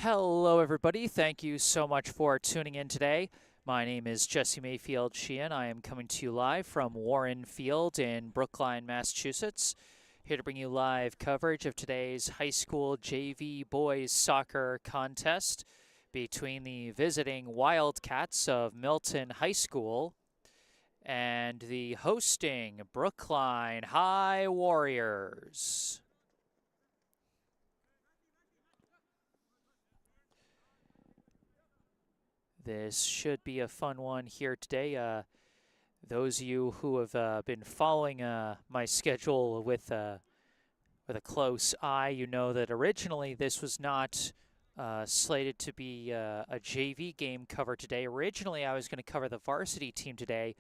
Hello, everybody. Thank you so much for tuning in today. My name is Jesse Mayfield-Sheehan. I am coming to you live from Warren Field in Brookline, Massachusetts. Here to bring you live coverage of today's high school JV boys soccer contest between the visiting Wildcats of Milton High School and the hosting Brookline High Warriors. This should be a fun one here today. Those of you who have been following my schedule with a close eye, you know that originally this was not slated to be a JV game cover today. Originally, I was going to cover the varsity team today,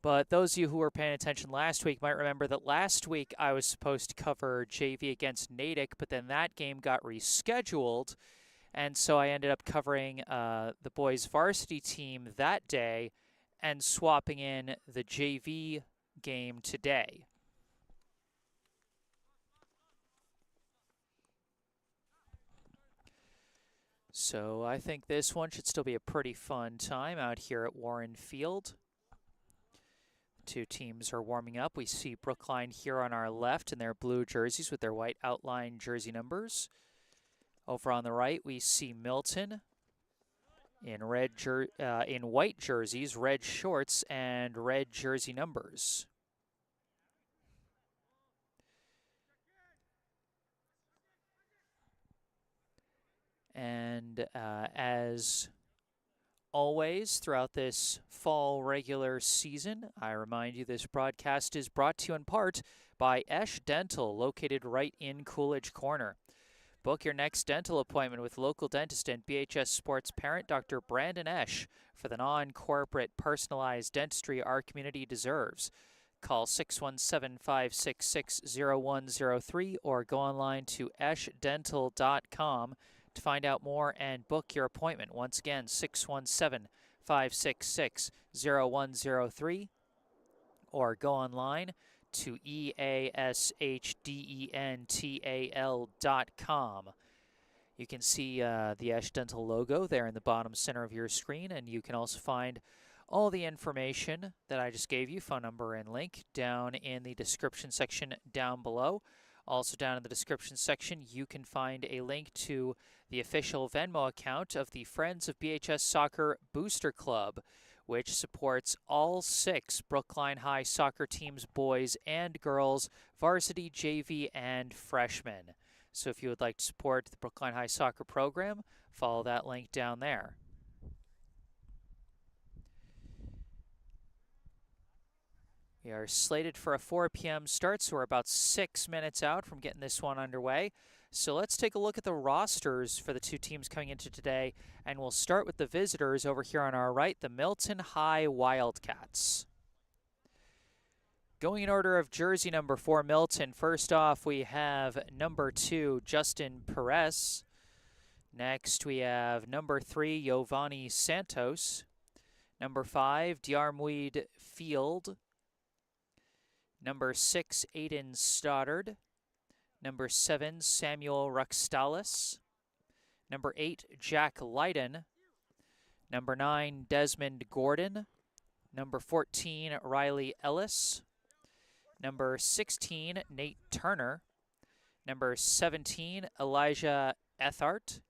but those of you who were paying attention last week might remember that last week I was supposed to cover JV against Natick, but then that game got rescheduled. And so I ended up covering the boys' varsity team that day and swapping in the JV game today. So I think this one should still be a pretty fun time out here at Warren Field. Two teams are warming up. We see Brookline here on our left in their blue jerseys with their white outline jersey numbers. Over on the right, we see Milton in in white jerseys, red shorts, and red jersey numbers. And as always throughout this fall regular season, I remind you this broadcast is brought to you in part by Esch Dental, located right in Coolidge Corner. Book your next dental appointment with local dentist and BHS Sports parent Dr. Brandon Esch for the non-corporate personalized dentistry our community deserves. Call 617-566-0103 or go online to eschdental.com to find out more and book your appointment. Once again, 617-566-0103 or go online to easchdental.com. You can see the Esch Dental logo there in the bottom center of your screen, and you can also find all the information that I just gave you, phone number and link, down in the description section down below. Also down in the description section, you can find a link to the official Venmo account of the Friends of BHS Soccer Booster Club, which supports all 6 Brookline High soccer teams, boys and girls, varsity, JV, and freshmen. So if you would like to support the Brookline High soccer program, follow that link down there. We are slated for a 4 p.m. start, so we're about 6 minutes out from getting this one underway. So let's take a look at the rosters for the two teams coming into today, and we'll start with the visitors over here on our right, the Milton High Wildcats. Going in order of jersey number for Milton, first off we have number 2, Justin Perez. Next we have number 3, Giovanni Santos. Number 5, Diarmuid Field. Number 6, Aiden Stoddard. Number 7, Samuel Ruxtalis. Number 8, Jack Lydon. Number 9, Desmond Gordon. Number 14, Riley Ellis. Number 16, Nate Turner. Number 17, Elijah Ethart.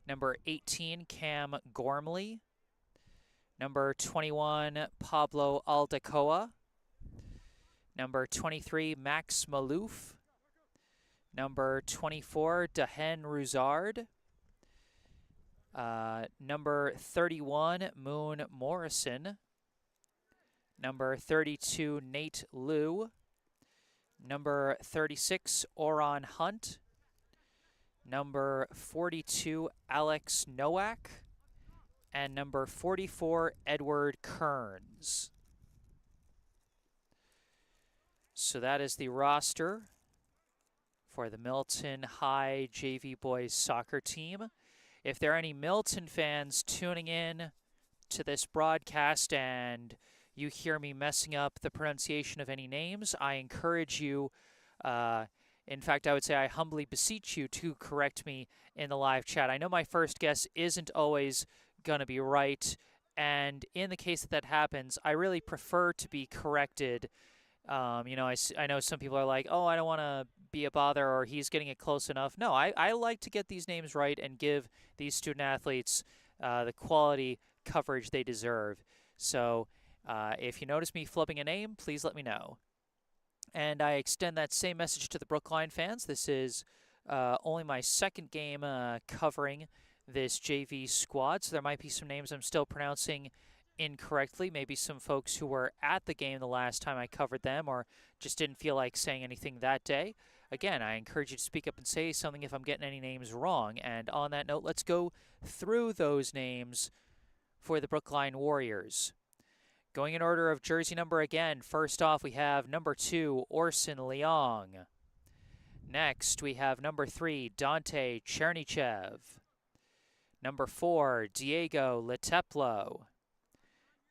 Number 18, Cam Gormley. Number 21, Pablo Aldecoa. Number 23, Max Malouf. Number 24, Dahen Ruzard. Number 31, Moon Morrison. Number 32, Nate Liu. Number 36, Oron Hunt. Number 42, Alex Nowak. And number 44, Edward Kearns. So that is the roster for the Milton High JV Boys soccer team. If there are any Milton fans tuning in to this broadcast and you hear me messing up the pronunciation of any names, I encourage you In fact, I would say I humbly beseech you to correct me in the live chat. I know my first guess isn't always going to be right, and in the case that happens, I really prefer to be corrected. I know some people are like, oh, I don't want to be a bother, or he's getting it close enough. No, I like to get these names right and give these student athletes the quality coverage they deserve. So if you notice me flubbing a name, please let me know. And I extend that same message to the Brookline fans. This is only my second game covering this JV squad, so there might be some names I'm still pronouncing incorrectly. Maybe some folks who were at the game the last time I covered them or just didn't feel like saying anything that day. Again, I encourage you to speak up and say something if I'm getting any names wrong. And on that note, let's go through those names for the Brookline Warriors. Going in order of jersey number again, first off we have number 2, Orson Leong. Next we have number 3, Dante Chernychev. Number 4, Diego Leteplo.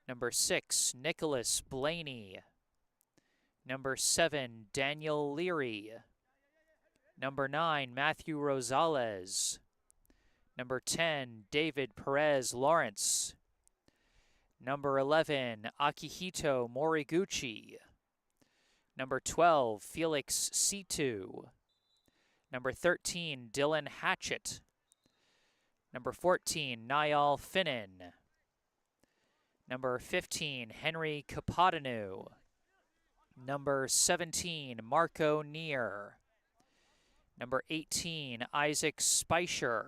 Number 6, Nicholas Blaney. Number 7, Daniel Leary. Number 9, Matthew Rosales. Number 10, David Perez Lawrence. Number 11, Akihito Moriguchi. Number 12, Felix Situ. Number 13, Dylan Hatchett. Number 14, Niall Finnan. Number 15, Henry Kapadanu. Number 17, Marco Neer. Number 18, Isaac Speicher.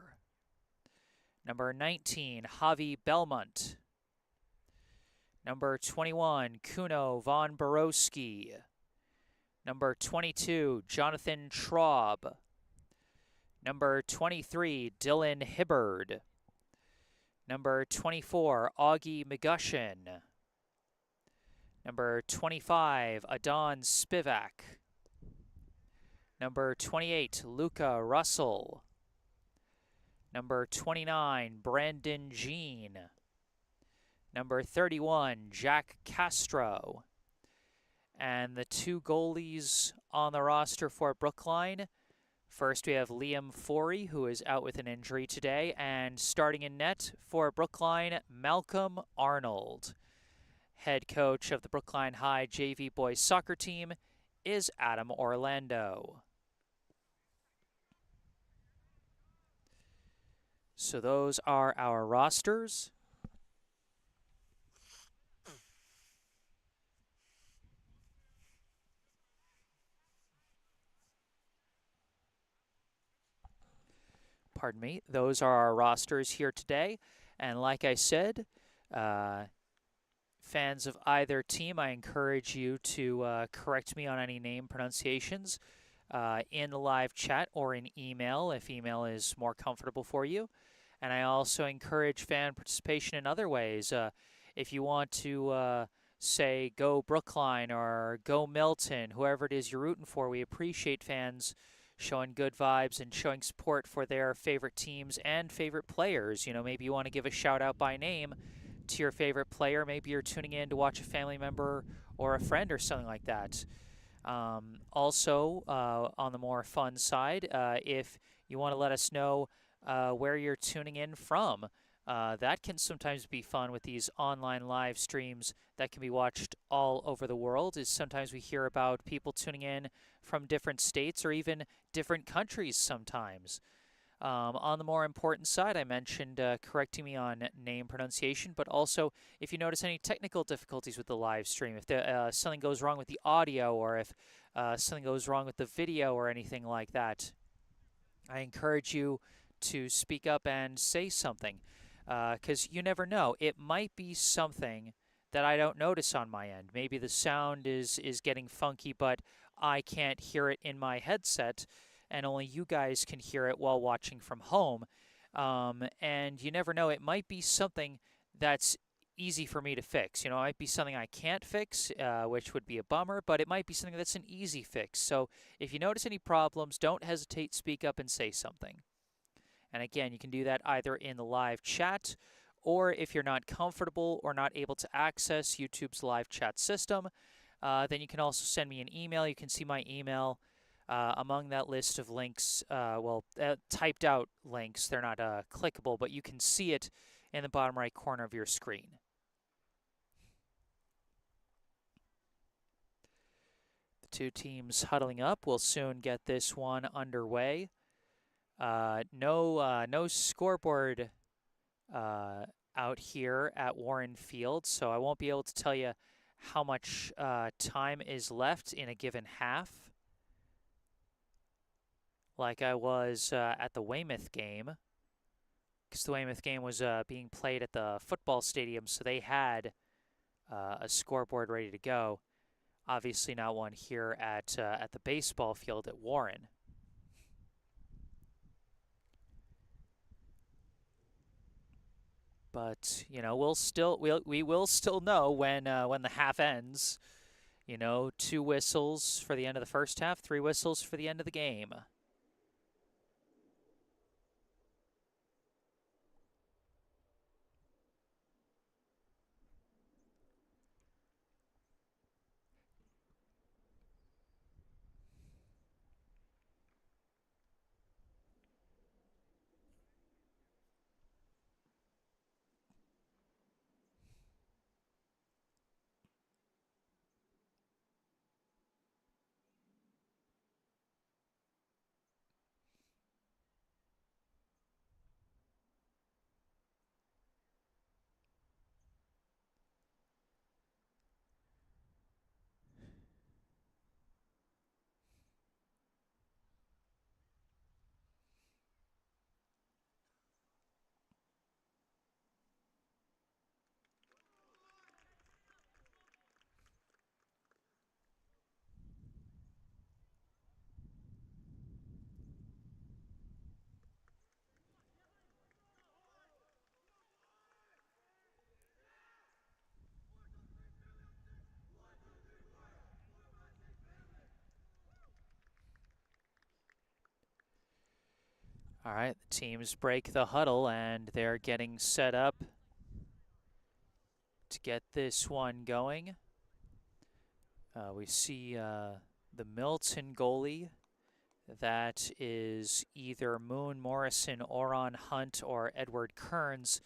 Number 19, Javi Belmont. Number 21, Kuno von Borowski. Number 22, Jonathan Traub. Number 23, Dylan Hibbard. Number 24, Augie McGushin. Number 25, Adon Spivak. Number 28, Luca Russell. Number 29, Brandon Jean. Number 31, Jack Castro. And the 2 goalies on the roster for Brookline. First, we have Liam Forey, who is out with an injury today. And starting in net for Brookline, Malcolm Arnold. Head coach of the Brookline High JV boys soccer team is Adam Orlando. So those are our rosters. Pardon me, those are our rosters here today. And like I said, fans of either team, I encourage you to correct me on any name pronunciations in the live chat or in email, if email is more comfortable for you. And I also encourage fan participation in other ways. If you want to say, go Brookline or go Milton, whoever it is you're rooting for, we appreciate fans showing good vibes and showing support for their favorite teams and favorite players. You know, maybe you want to give a shout out by name to your favorite player. Maybe you're tuning in to watch a family member or a friend or something like that. Also, on the more fun side, if you want to let us know where you're tuning in from, that can sometimes be fun with these online live streams that can be watched all over the world. Is sometimes we hear about people tuning in from different states or even different countries sometimes. On the more important side, I mentioned correcting me on name pronunciation, but also if you notice any technical difficulties with the live stream, if something goes wrong with the audio or if something goes wrong with the video or anything like that, I encourage you to speak up and say something, because you never know. It might be something that I don't notice on my end. Maybe the sound is getting funky, but I can't hear it in my headset, and only you guys can hear it while watching from home. And you never know, it might be something that's easy for me to fix. You know, it might be something I can't fix, which would be a bummer, but it might be something that's an easy fix. So if you notice any problems, don't hesitate, speak up and say something. And again, you can do that either in the live chat, or if you're not comfortable or not able to access YouTube's live chat system, then you can also send me an email. You can see my email Among that list of links, typed out links, they're not clickable, but you can see it in the bottom right corner of your screen. The two teams huddling up. We'll soon get this one underway. No scoreboard out here at Warren Field, so I won't be able to tell you how much time is left in a given half, like I was at the Weymouth game, because the Weymouth game was being played at the football stadium, so they had a scoreboard ready to go. Obviously not one here at the baseball field at Warren. But we will still know when the half ends. 2 whistles for the end of the first half, 3 whistles for the end of the game. All right, the teams break the huddle, and they're getting set up to get this one going. We see the Milton goalie. That is either Moon Morrison, Oron Hunt, or Edward Kearns.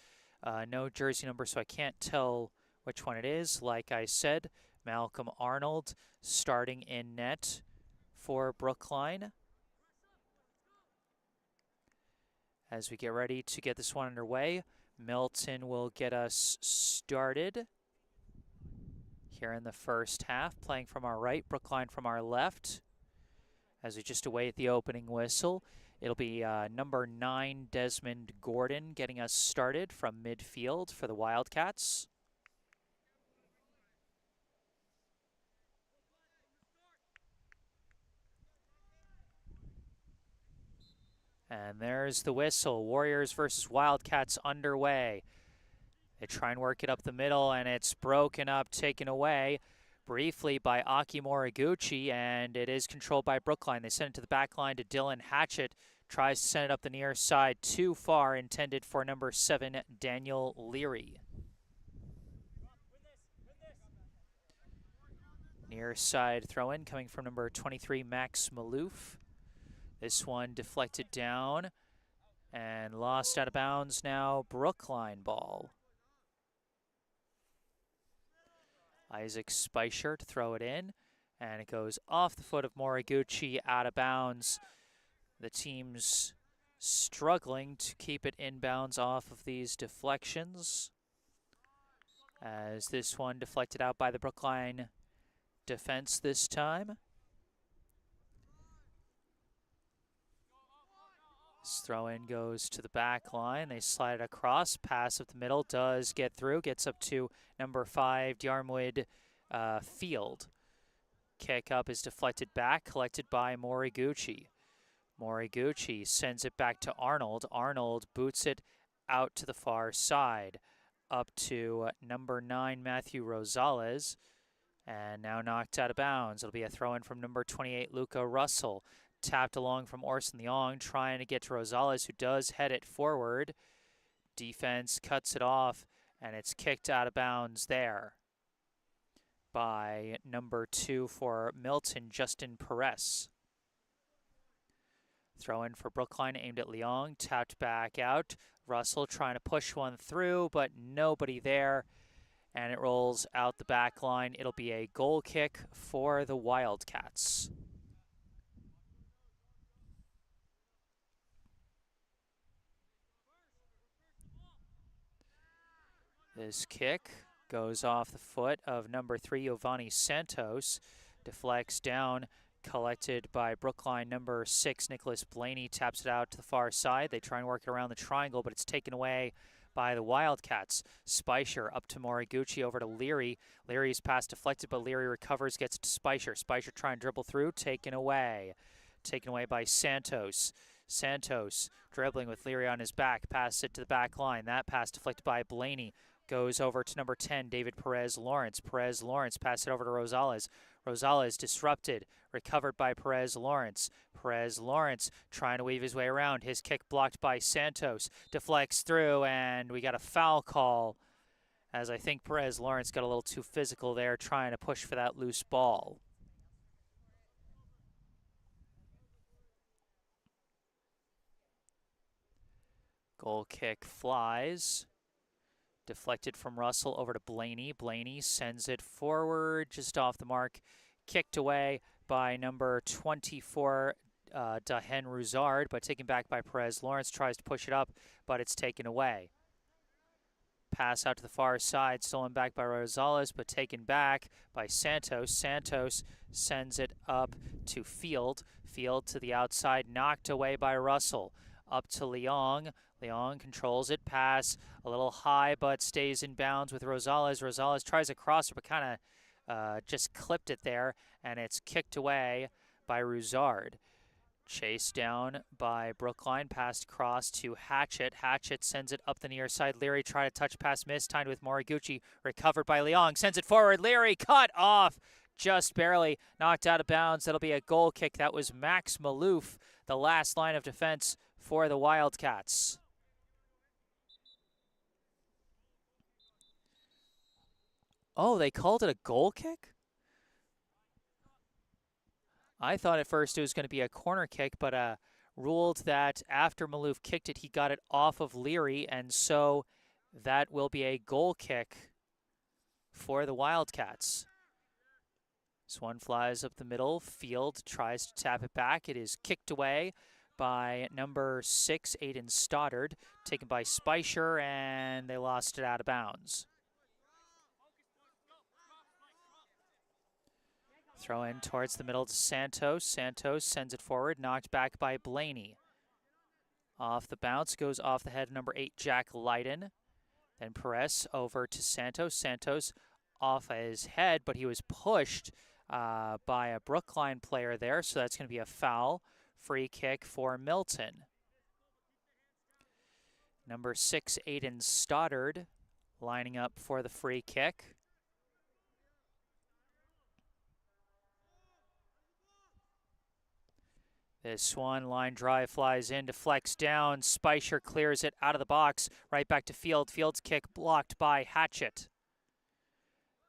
No jersey number, so I can't tell which one it is. Like I said, Malcolm Arnold starting in net for Brookline. As we get ready to get this one underway, Milton will get us started here in the first half, playing from our right, Brookline from our left. As we just await the opening whistle, it'll be number 9, Desmond Gordon, getting us started from midfield for the Wildcats. And there's the whistle. Warriors versus Wildcats underway. They try and work it up the middle, and it's broken up, taken away briefly by Aki Moriguchi, and it is controlled by Brookline. They send it to the back line to Dylan Hatchett. Tries to send it up the near side, too far, intended for number 7, Daniel Leary. Near side throw-in coming from number 23, Max Maloof. This one deflected down and lost out of bounds now. Brookline ball. Isaac Speicher to throw it in, and it goes off the foot of Moriguchi, out of bounds. The team's struggling to keep it inbounds off of these deflections, as this one deflected out by the Brookline defense this time. This throw-in goes to the back line. They slide it across. Pass up the middle does get through. Gets up to number 5, Diarmid Field. Kick up is deflected back, collected by Moriguchi. Moriguchi sends it back to Arnold. Arnold boots it out to the far side. Up to number 9, Matthew Rosales. And now knocked out of bounds. It'll be a throw-in from number 28, Luca Russell. Tapped along from Orson Leong, trying to get to Rosales, who does head it forward. Defense cuts it off, and it's kicked out of bounds there by number 2 for Milton, Justin Perez. Throw in for Brookline, aimed at Leong, tapped back out. Russell trying to push one through, but nobody there. And it rolls out the back line. It'll be a goal kick for the Wildcats. This kick goes off the foot of number 3, Giovanni Santos. Deflects down, collected by Brookline number 6, Nicholas Blaney. Taps it out to the far side. They try and work it around the triangle, but it's taken away by the Wildcats. Speicher up to Moriguchi, over to Leary. Leary's pass deflected, but Leary recovers, gets it to Speicher. Speicher trying to dribble through, taken away. Taken away by Santos. Santos dribbling with Leary on his back, pass it to the back line. That pass deflected by Blaney. Goes over to number 10, David Perez-Lawrence. Perez-Lawrence pass it over to Rosales. Rosales disrupted, recovered by Perez-Lawrence. Perez-Lawrence trying to weave his way around. His kick blocked by Santos. Deflects through, and we got a foul call, as I think Perez-Lawrence got a little too physical there, trying to push for that loose ball. Goal kick flies. Deflected from Russell over to Blaney. Blaney sends it forward, just off the mark. Kicked away by number 24, Dahen Ruzard, but taken back by Perez-Lawrence. Tries to push it up, but it's taken away. Pass out to the far side, stolen back by Rosales, but taken back by Santos. Santos sends it up to Field. Field to the outside, knocked away by Russell. Up to Leong. Leong controls it, pass a little high, but stays in bounds with Rosales. Rosales tries a crosser, but kind of just clipped it there, and it's kicked away by Ruzard. Chased down by Brookline, passed across to Hatchett. Hatchett sends it up the near side. Leary tried to touch pass, missed, timed with Moriguchi. Recovered by Leong, sends it forward. Leary cut off, just barely knocked out of bounds. That'll be a goal kick. That was Max Malouf, the last line of defense for the Wildcats. Oh, they called it a goal kick? I thought at first it was going to be a corner kick, but ruled that after Malouf kicked it, he got it off of Leary, and so that will be a goal kick for the Wildcats. This one flies up the middle. Field tries to tap it back. It is kicked away by number 6, Aiden Stoddard, taken by Speicher, and they lost it out of bounds. Throw in towards the middle to Santos. Santos sends it forward, knocked back by Blaney. Off the bounce, goes off the head of number 8, Jack Leiden. Then Perez over to Santos. Santos off his head, but he was pushed by a Brookline player there, so that's going to be a foul. Free kick for Milton. Number 6, Aiden Stoddard, lining up for the free kick. This Swan line drive flies in, deflects down. Speicher clears it out of the box, right back to Field. Field's kick blocked by Hatchett.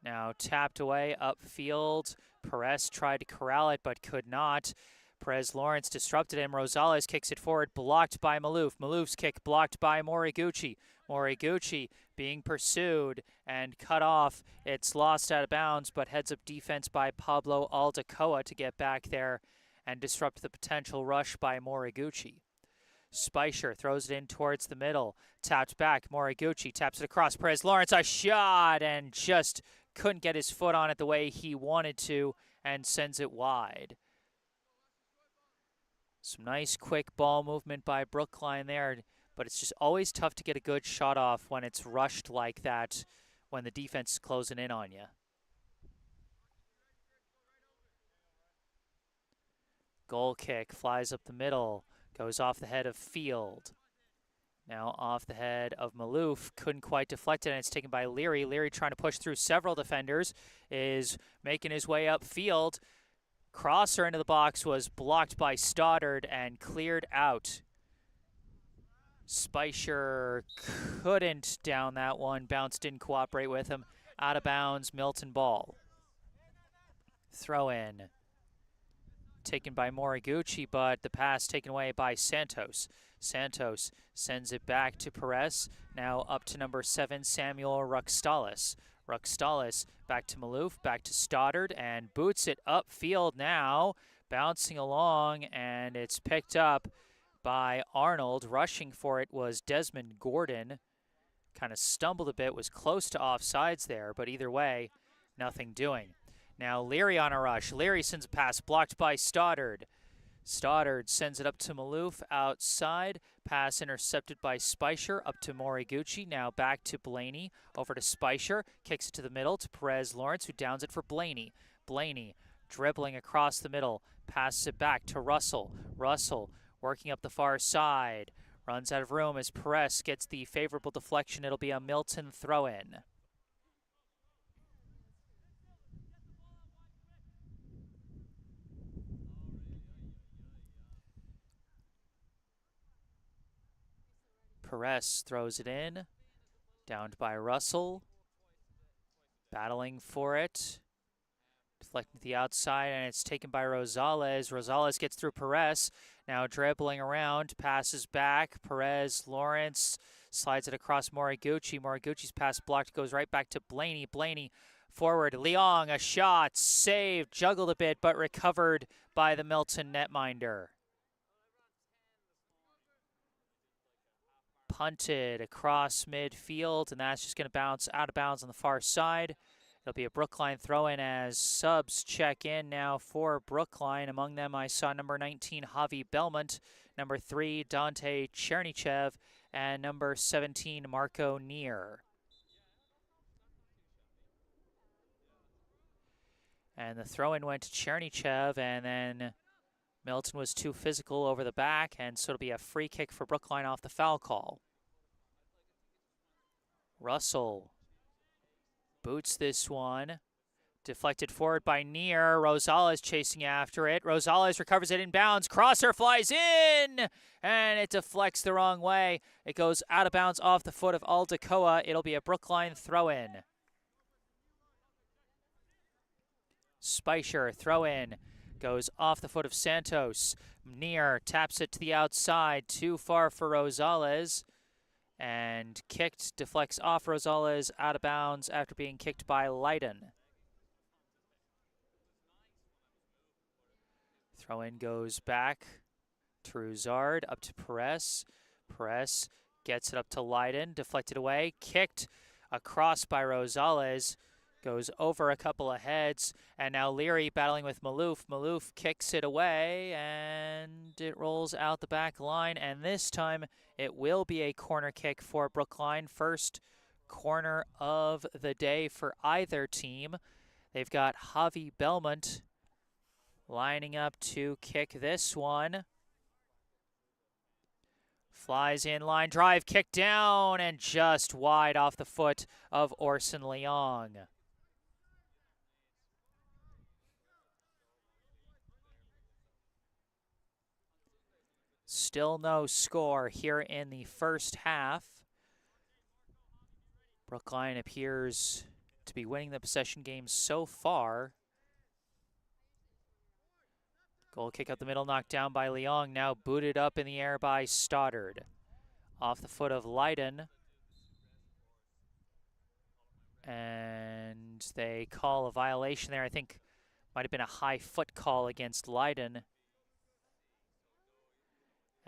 Now tapped away upfield. Perez tried to corral it, but could not. Perez-Lawrence disrupted him. Rosales kicks it forward, blocked by Malouf. Malouf's kick blocked by Moriguchi. Moriguchi being pursued and cut off. It's lost out of bounds, but heads up defense by Pablo Aldecoa to get back there and disrupt the potential rush by Moriguchi. Speicher throws it in towards the middle. Tapped back. Moriguchi taps it across. Perez-Lawrence, a shot, and just couldn't get his foot on it the way he wanted to and sends it wide. Some nice quick ball movement by Brookline there, but it's just always tough to get a good shot off when it's rushed like that, when the defense is closing in on you. Goal kick flies up the middle, goes off the head of Field. Now off the head of Malouf, couldn't quite deflect it, and it's taken by Leary. Leary trying to push through several defenders, is making his way up Field. Crosser into the box was blocked by Stoddard and cleared out. Speicher couldn't down that one. Bounce didn't cooperate with him. Out of bounds, Milton ball. Throw in taken by Moriguchi, but the pass taken away by Santos. Santos sends it back to Perez, now up to number 7, Samuel Ruxtalis. Ruxtalis back to Maloof, back to Stoddard, and boots it upfield now, bouncing along, and it's picked up by Arnold. Rushing for it was Desmond Gordon. Kind of stumbled a bit, was close to offsides there, but either way, nothing doing. Now Leary on a rush. Leary sends a pass, blocked by Stoddard. Stoddard sends it up to Maloof outside. Pass intercepted by Speicher up to Moriguchi. Now back to Blaney. Over to Speicher. Kicks it to the middle to Perez Lawrence, who downs it for Blaney. Blaney dribbling across the middle. Passes it back to Russell. Russell working up the far side. Runs out of room as Perez gets the favorable deflection. It'll be a Milton throw-in. Perez throws it in, downed by Russell, battling for it, deflecting to the outside, and it's taken by Rosales. Rosales gets through Perez, now dribbling around, passes back. Perez Lawrence slides it across Moriguchi. Moriguchi's pass blocked, goes right back to Blaney. Blaney forward, Leong, a shot, saved, juggled a bit, but recovered by the Milton netminder. Punted across midfield, and that's just going to bounce out of bounds on the far side. It'll be a Brookline throw-in as subs check in now for Brookline. Among them, I saw number 19, Javi Belmont, number 3, Dante Chernychev, and number 17, Marco Neer. And the throw-in went to Chernychev, and then Milton was too physical over the back, and so it'll be a free kick for Brookline off the foul call. Russell boots this one. Deflected forward by Neer. Rosales chasing after it. Rosales recovers it inbounds. Crosser flies in, and it deflects the wrong way. It goes out of bounds off the foot of Aldecoa. It'll be a Brookline throw-in. Speicher throw-in. Goes off the foot of Santos. Neer taps it to the outside. Too far for Rosales. And kicked, deflects off Rosales out of bounds after being kicked by Leiden. Throw-in goes back to Ruzard, up to Perez. Perez gets it up to Leiden, deflected away, kicked across by Rosales. Goes over a couple of heads, and now Leary battling with Maloof. Maloof kicks it away, and it rolls out the back line, and this time it will be a corner kick for Brookline. First corner of the day for either team. They've got Javi Belmont lining up to kick this one. Flies in, line drive, kick down, and just wide off the foot of Orson Leong. Still no score here in the first half. Brookline appears to be winning the possession game so far. Goal kick up the middle, knocked down by Leong, now booted up in the air by Stoddard. Off the foot of Leiden. And they call a violation there. I think might have been a high foot call against Leiden.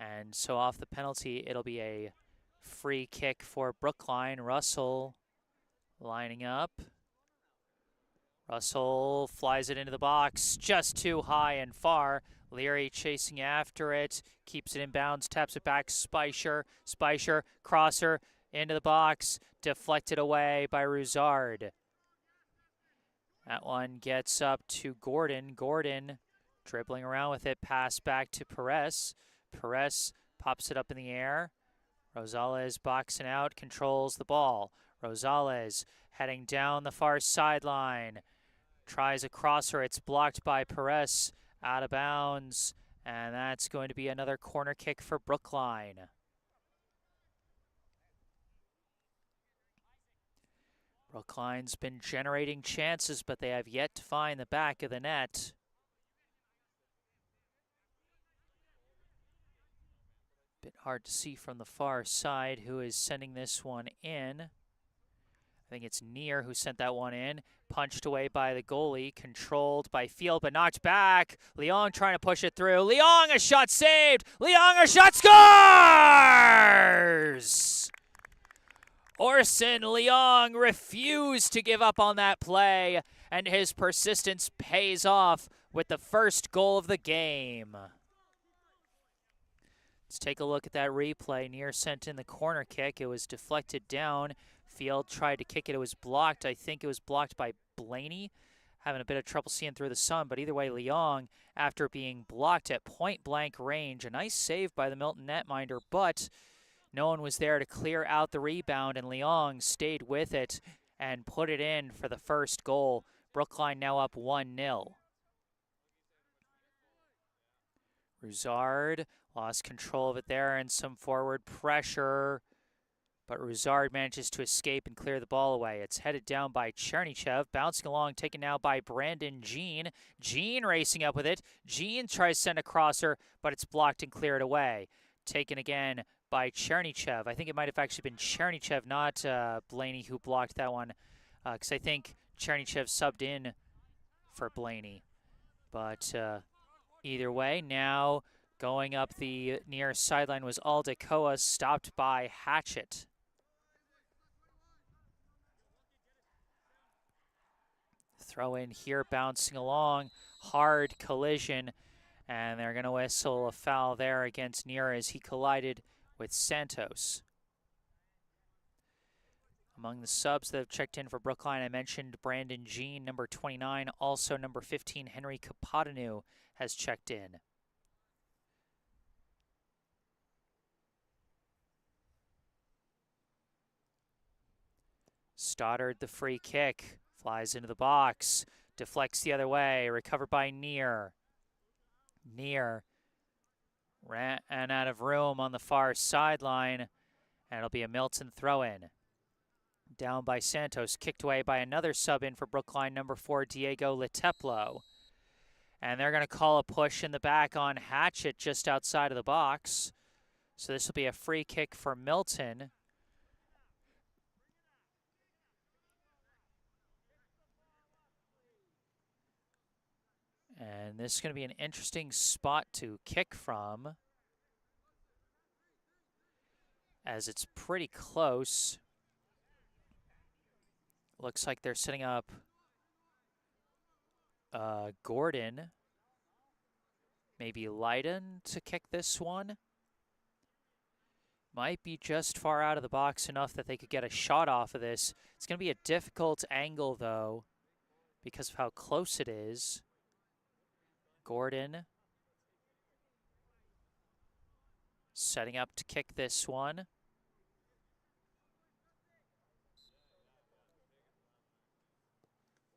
And so off the penalty, it'll be a free kick for Brookline. Russell lining up. Russell flies it into the box, just too high and far. Leary chasing after it, keeps it in bounds, taps it back. Speicher, crosser into the box, deflected away by Ruzard. That one gets up to Gordon. Gordon dribbling around with it, pass back to Perez. Perez pops it up in the air. Rosales boxing out, controls the ball. Rosales heading down the far sideline. Tries a crosser, it's blocked by Perez, out of bounds, and that's going to be another corner kick for Brookline. Brookline's been generating chances, but they have yet to find the back of the net. Hard to see from the far side who is sending this one in. I think it's Near who sent that one in. Punched away by the goalie. Controlled by Field, but knocked back. Leong trying to push it through. Leong, a shot saved. Leong, a shot scores! Orson Leong refused to give up on that play, and his persistence pays off with the first goal of the game. Let's take a look at that replay. Near sent in the corner kick. It was deflected down. Field tried to kick it. It was blocked. I think it was blocked by Blaney. Having a bit of trouble seeing through the sun. But either way, Leong, after being blocked at point-blank range, a nice save by the Milton netminder, but no one was there to clear out the rebound, and Leong stayed with it and put it in for the first goal. Brookline now up 1-0. Roussard lost control of it there and some forward pressure, but Roussard manages to escape and clear the ball away. It's headed down by Chernychev, bouncing along, taken now by Brandon Jean. Jean racing up with it. Jean tries to send a crosser, but it's blocked and cleared away. Taken again by Chernychev. I think it might have actually been Chernychev, not Blaney, who blocked that one, because I think Chernychev subbed in for Blaney. But either way, now going up the near sideline was Aldecoa, stopped by Hatchet. Throw in here, bouncing along, hard collision, and they're going to whistle a foul there against Near as he collided with Santos. Among the subs that have checked in for Brookline, I mentioned Brandon Jean, number 29. Also, number 15, Henry Kapadanu has checked in. Stoddard, the free kick, flies into the box, deflects the other way, recovered by Near. Near ran out of room on the far sideline, and it'll be a Milton throw-in. Down by Santos, kicked away by another sub in for Brookline, number 4, Diego Leteplo. And they're going to call a push in the back on Hatchet just outside of the box. So this will be a free kick for Milton. And this is going to be an interesting spot to kick from, as it's pretty close. Looks like they're setting up Gordon, maybe Leiden to kick this one. Might be just far out of the box enough that they could get a shot off of this. It's going to be a difficult angle, though, because of how close it is. Gordon setting up to kick this one.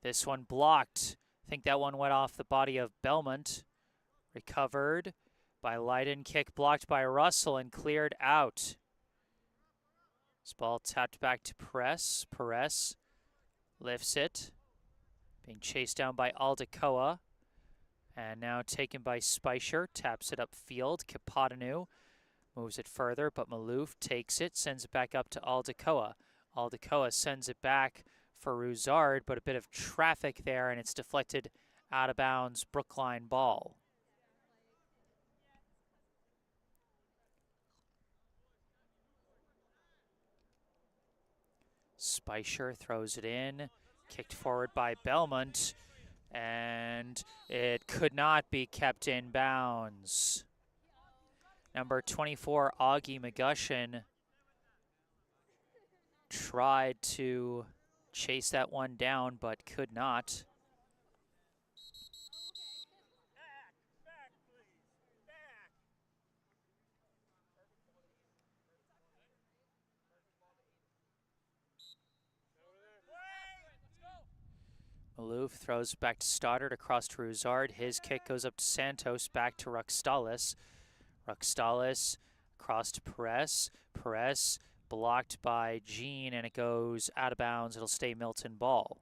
This one blocked. I think that one went off the body of Belmont. Recovered by Leiden. Kick blocked by Russell and cleared out. This ball tapped back to Perez. Perez lifts it. Being chased down by Aldecoa. And now taken by Speicher. Taps it upfield. Kapadanu moves it further, but Malouf takes it, sends it back up to Aldecoa. Aldecoa sends it back for Roussard, but a bit of traffic there, and it's deflected out of bounds. Brookline ball. Speicher throws it in, kicked forward by Belmont, and it could not be kept in bounds. Number 24, Augie McGushin, tried to chase that one down, but could not. Malouf throws back to Stoddard, across to Roussard. His kick goes up to Santos, back to Ruxtalis. Ruxtalis across to Perez. Perez blocked by Jean, and it goes out of bounds. It'll stay Milton ball.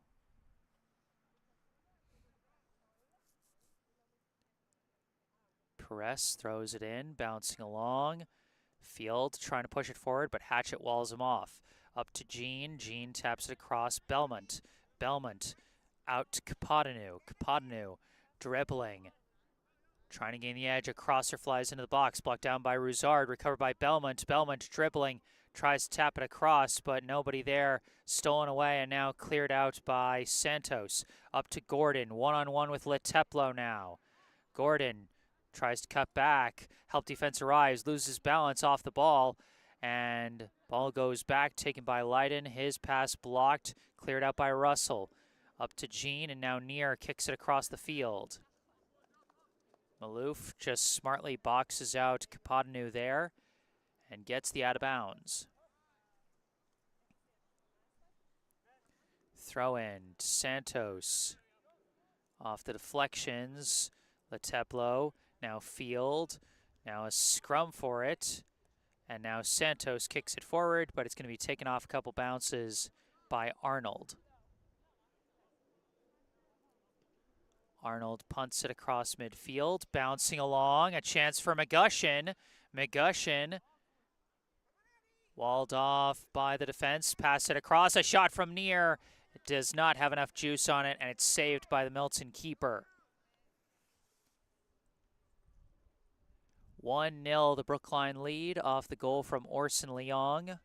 Perez throws it in, bouncing along. Field trying to push it forward, but Hatchett walls him off. Up to Jean. Jean taps it across. Belmont. Belmont out to Kapadanu. Kapadanu dribbling. Trying to gain the edge. A crosser flies into the box. Blocked down by Roussard. Recovered by Belmont. Belmont dribbling. Tries to tap it across, but nobody there. Stolen away and now cleared out by Santos. Up to Gordon. One-on-one with Leteplo now. Gordon tries to cut back. Help defense arrives. Loses balance off the ball. And ball goes back. Taken by Leiden. His pass blocked. Cleared out by Russell. Up to Jean, and now Near kicks it across the field. Maloof just smartly boxes out Kapadanu there and gets the out of bounds. Throw in Santos off the deflections. Leteplo, now Field, now a scrum for it. And now Santos kicks it forward, but it's going to be taken off a couple bounces by Arnold. Arnold punts it across midfield, bouncing along. A chance for McGushin. McGushin walled off by the defense. Pass it across. A shot from Near. It does not have enough juice on it, and it's saved by the Milton keeper. 1-0 the Brookline lead off the goal from Orson Leong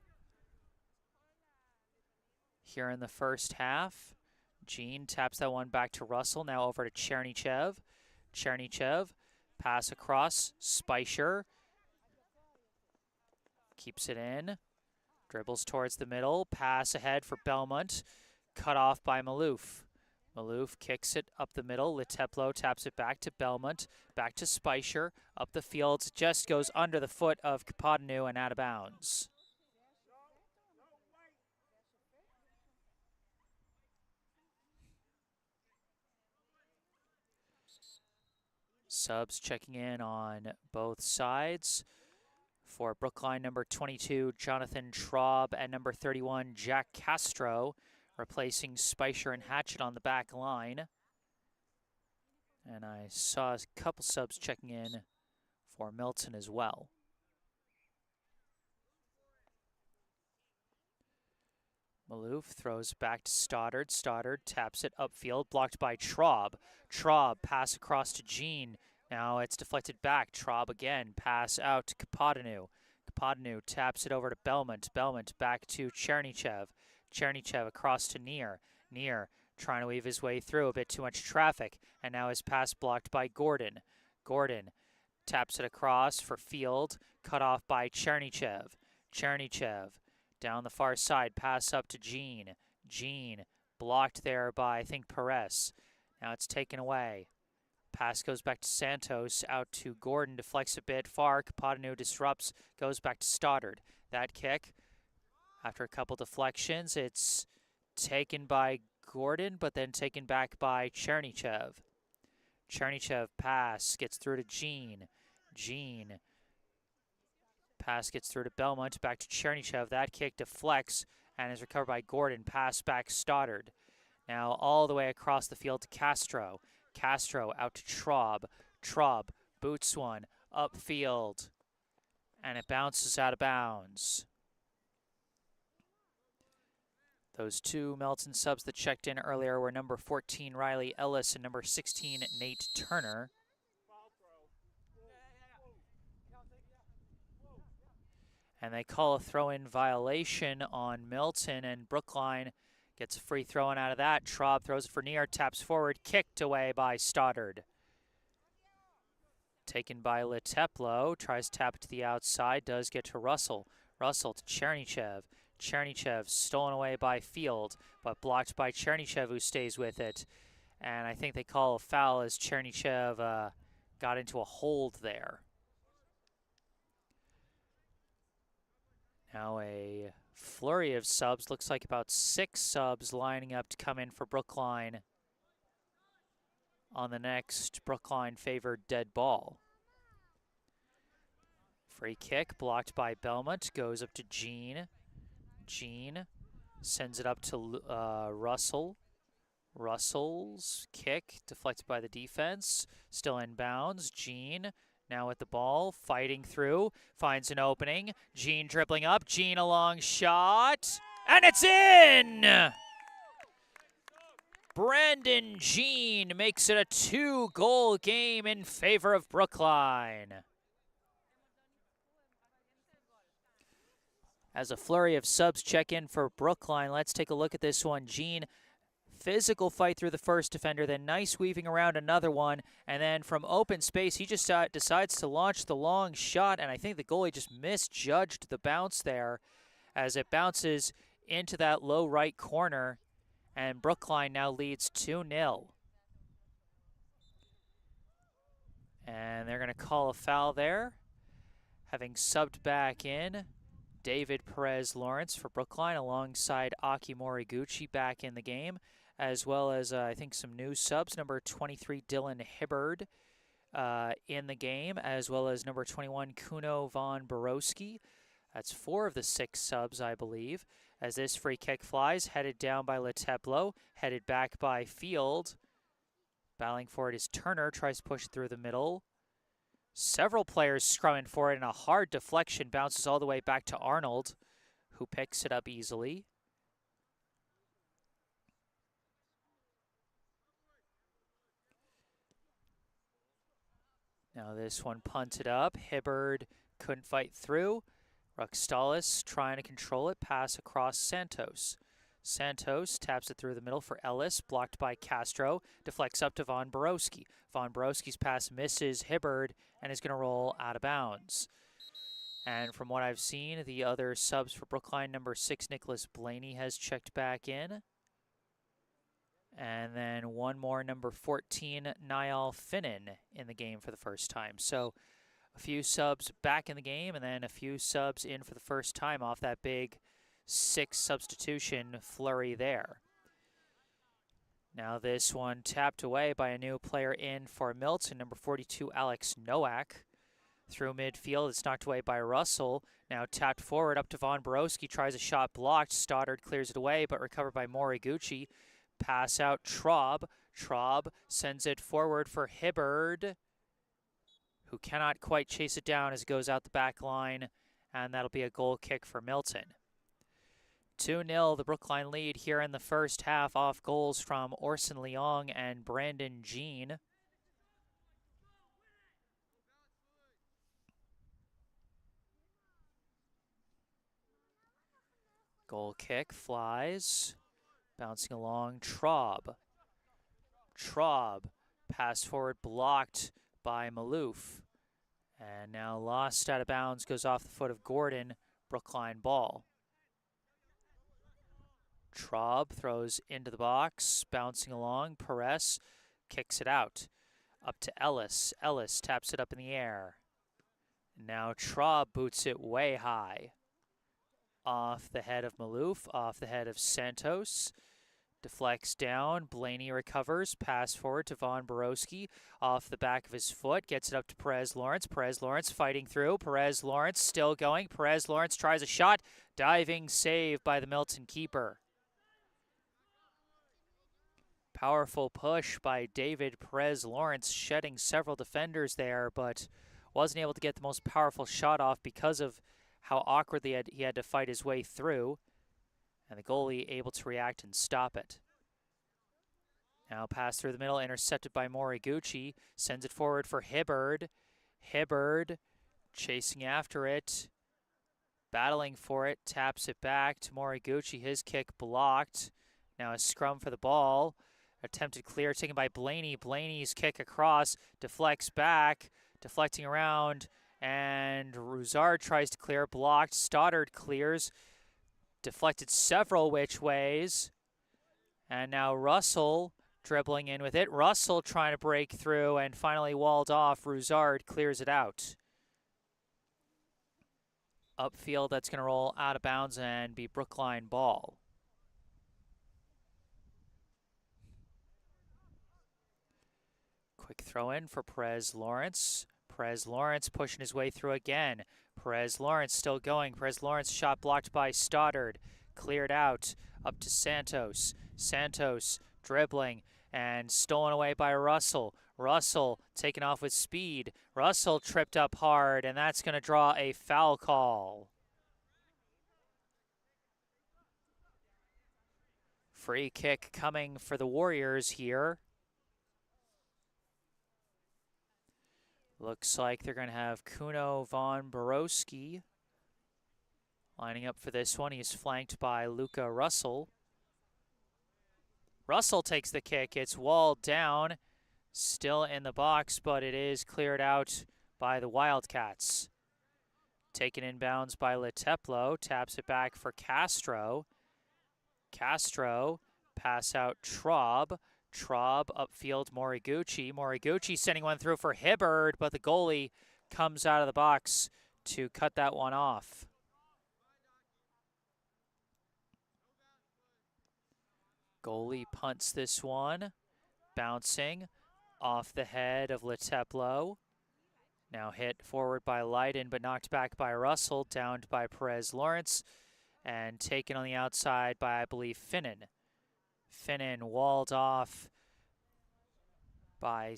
here in the first half. Jean taps that one back to Russell. Now over to Chernychev. Chernychev, pass across. Speicher keeps it in. Dribbles towards the middle. Pass ahead for Belmont. Cut off by Maloof. Maloof kicks it up the middle. Leteplo taps it back to Belmont. Back to Speicher. Up the field. Just goes under the foot of Kapadanu and out of bounds. Subs checking in on both sides. For Brookline, number 22, Jonathan Traub, and number 31, Jack Castro, replacing Speicher and Hatchett on the back line. And I saw a couple subs checking in for Milton as well. Maloof throws back to Stoddard. Stoddard taps it upfield, blocked by Traub. Traub, pass across to Jean. Now it's deflected back. Traub again, pass out to Kapadanu. Kapadanu taps it over to Belmont. Belmont back to Chernychev. Chernychev across to Near. Near trying to weave his way through. A bit too much traffic. And now his pass blocked by Gordon. Gordon taps it across for Field. Cut off by Chernychev. Chernychev down the far side. Pass up to Jean. Jean blocked there by, I think, Perez. Now it's taken away. Pass goes back to Santos, out to Gordon, deflects a bit far. Kapadanu disrupts, goes back to Stoddard. That kick, after a couple deflections, it's taken by Gordon, but then taken back by Chernychev. Chernychev pass, gets through to Jean. Jean, pass gets through to Belmont, back to Chernychev. That kick deflects and is recovered by Gordon. Pass back Stoddard. Now all the way across the field to Castro. Castro out to Traub. Traub boots one upfield, and it bounces out of bounds. Those two Milton subs that checked in earlier were number 14, Riley Ellis, and number 16, Nate Turner. And they call a throw-in violation on Milton, and Brookline gets a free throw-in out of that. Traub throws it for Near, taps forward, kicked away by Stoddard. Taken by Leteplo, tries to tap it to the outside, does get to Russell. Russell to Chernychev. Chernychev stolen away by Field, but blocked by Chernychev, who stays with it. And I think they call a foul as Chernychev got into a hold there. Now a flurry of subs, looks like about 6 subs lining up to come in for Brookline on the next Brookline-favored dead ball. Free kick blocked by Belmont, goes up to Jean. Jean sends it up to Russell. Russell's kick deflected by the defense, still in bounds. Jean Now with the ball, fighting through, finds an opening. Jean dribbling up, Jean a long shot, and it's in! Brandon Jean makes it a 2-goal game in favor of Brookline. As a flurry of subs check in for Brookline, let's take a look at this one. Jean, physical fight through the first defender, then nice weaving around another one, and then from open space, he just decides to launch the long shot, and I think the goalie just misjudged the bounce there as it bounces into that low right corner, and Brookline now leads 2-0. And they're going to call a foul there, having subbed back in David Perez-Lawrence for Brookline alongside Aki Moriguchi back in the game, as well as I think some new subs, number 23 Dylan Hibbard in the game, as well as number 21 Kuno von Borowski. That's 4 of the 6 subs, I believe, as this free kick flies, headed down by Leteplo, headed back by Field. Battling for it is Turner, tries to push it through the middle. Several players scrumming for it, and a hard deflection bounces all the way back to Arnold, who picks it up easily. Now this one punted up. Hibbard couldn't fight through. Ruxtalis trying to control it. Pass across Santos. Santos taps it through the middle for Ellis, blocked by Castro. Deflects up to Von Borowski. Von Borowski's pass misses Hibbard and is going to roll out of bounds. And from what I've seen, the other subs for Brookline, number 6 Nicholas Blaney has checked back in. And then one more, number 14 Niall Finnan in the game for the first time. So a few subs back in the game, and then a few subs in for the first time off that big 6 substitution flurry there. Now this one tapped away by a new player in for Milton, number 42 Alex Nowak. Through midfield, it's knocked away by Russell. Now tapped forward up to Von Borowski, tries a shot blocked. Stoddard clears it away, but recovered by Moriguchi. Pass out Traub. Traub sends it forward for Hibbard, who cannot quite chase it down as it goes out the back line, and that'll be a goal kick for Milton. 2-0, the Brookline lead here in the first half off goals from Orson Leong and Brandon Jean. Goal kick flies, bouncing along Traub. Traub, pass forward blocked by Maloof. And now lost out of bounds, goes off the foot of Gordon, Brookline ball. Traub throws into the box, bouncing along. Perez kicks it out. Up to Ellis. Ellis taps it up in the air. Now Traub boots it way high. Off the head of Maloof, off the head of Santos. Deflects down. Blaney recovers. Pass forward to Von Borowski. Off the back of his foot. Gets it up to Perez-Lawrence. Perez-Lawrence fighting through. Perez-Lawrence still going. Perez-Lawrence tries a shot. Diving save by the Milton keeper. Powerful push by David Perez-Lawrence, shedding several defenders there, but wasn't able to get the most powerful shot off because of how awkwardly he had to fight his way through. And the goalie able to react and stop it. Now pass through the middle, intercepted by Moriguchi. Sends it forward for Hibbard. Hibbard chasing after it. Battling for it. Taps it back to Moriguchi. His kick blocked. Now a scrum for the ball. Attempted clear taken by Blaney. Blaney's kick across. Deflects back. Deflecting around. And Ruzard tries to clear. Blocked. Stoddard clears. Deflected several which ways. And now Russell dribbling in with it. Russell trying to break through and finally walled off. Ruzard clears it out. Upfield, that's going to roll out of bounds and be Brookline ball. Quick throw in for Perez-Lawrence. Perez-Lawrence pushing his way through again. Perez-Lawrence still going. Perez-Lawrence shot blocked by Stoddard. Cleared out. Up to Santos. Santos dribbling and stolen away by Russell. Russell taking off with speed. Russell tripped up hard, and that's going to draw a foul call. Free kick coming for the Warriors here. Looks like they're going to have Kuno von Borowski lining up for this one. He's flanked by Luca Russell. Russell takes the kick. It's walled down. Still in the box, but it is cleared out by the Wildcats. Taken inbounds by Leteplo. Taps it back for Castro. Castro, pass out Traub. Traub upfield Moriguchi. Moriguchi sending one through for Hibbard, but the goalie comes out of the box to cut that one off. Goalie punts this one, bouncing off the head of Leteplo. Now hit forward by Leiden, but knocked back by Russell, downed by Perez Lawrence, and taken on the outside by, I believe, Finnan. Finnan walled off by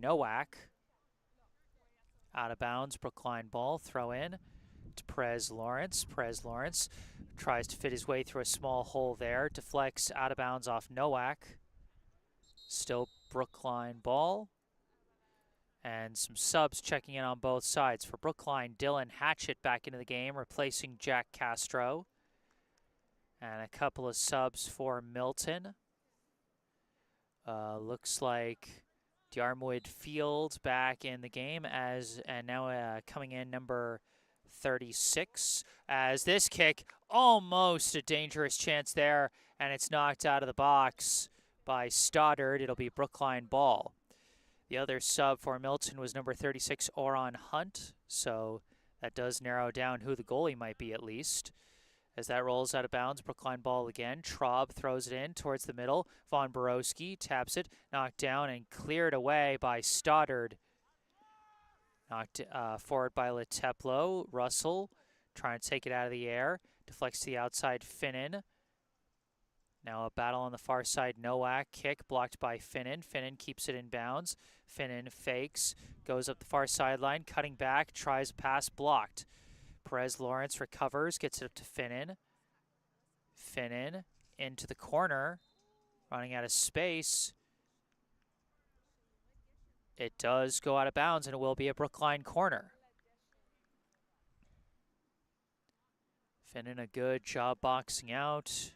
Nowak. Out of bounds, Brookline ball, throw in to Perez Lawrence. Perez Lawrence tries to fit his way through a small hole there, deflects out of bounds off Nowak. Still Brookline ball. And some subs checking in on both sides. For Brookline, Dylan Hatchett back into the game, replacing Jack Castro. And a couple of subs for Milton. Looks like Diarmuid Field back in the game, and now coming in number 36. As this kick, almost a dangerous chance there, and it's knocked out of the box by Stoddard. It'll be Brookline ball. The other sub for Milton was number 36, Oron Hunt, so that does narrow down who the goalie might be at least. As that rolls out of bounds, Brookline ball again. Traub throws it in towards the middle. Von Borowski taps it, knocked down and cleared away by Stoddard. Knocked forward by Leteplo. Russell trying to take it out of the air. Deflects to the outside, Finnan. Now a battle on the far side, Nowak. Kick blocked by Finnan. Finnan keeps it in bounds. Finnan fakes, goes up the far sideline, cutting back, tries a pass, blocked. Perez Lawrence recovers, gets it up to Finnan. Finnan into the corner, running out of space. It does go out of bounds, and it will be a Brookline corner. Finnan a good job boxing out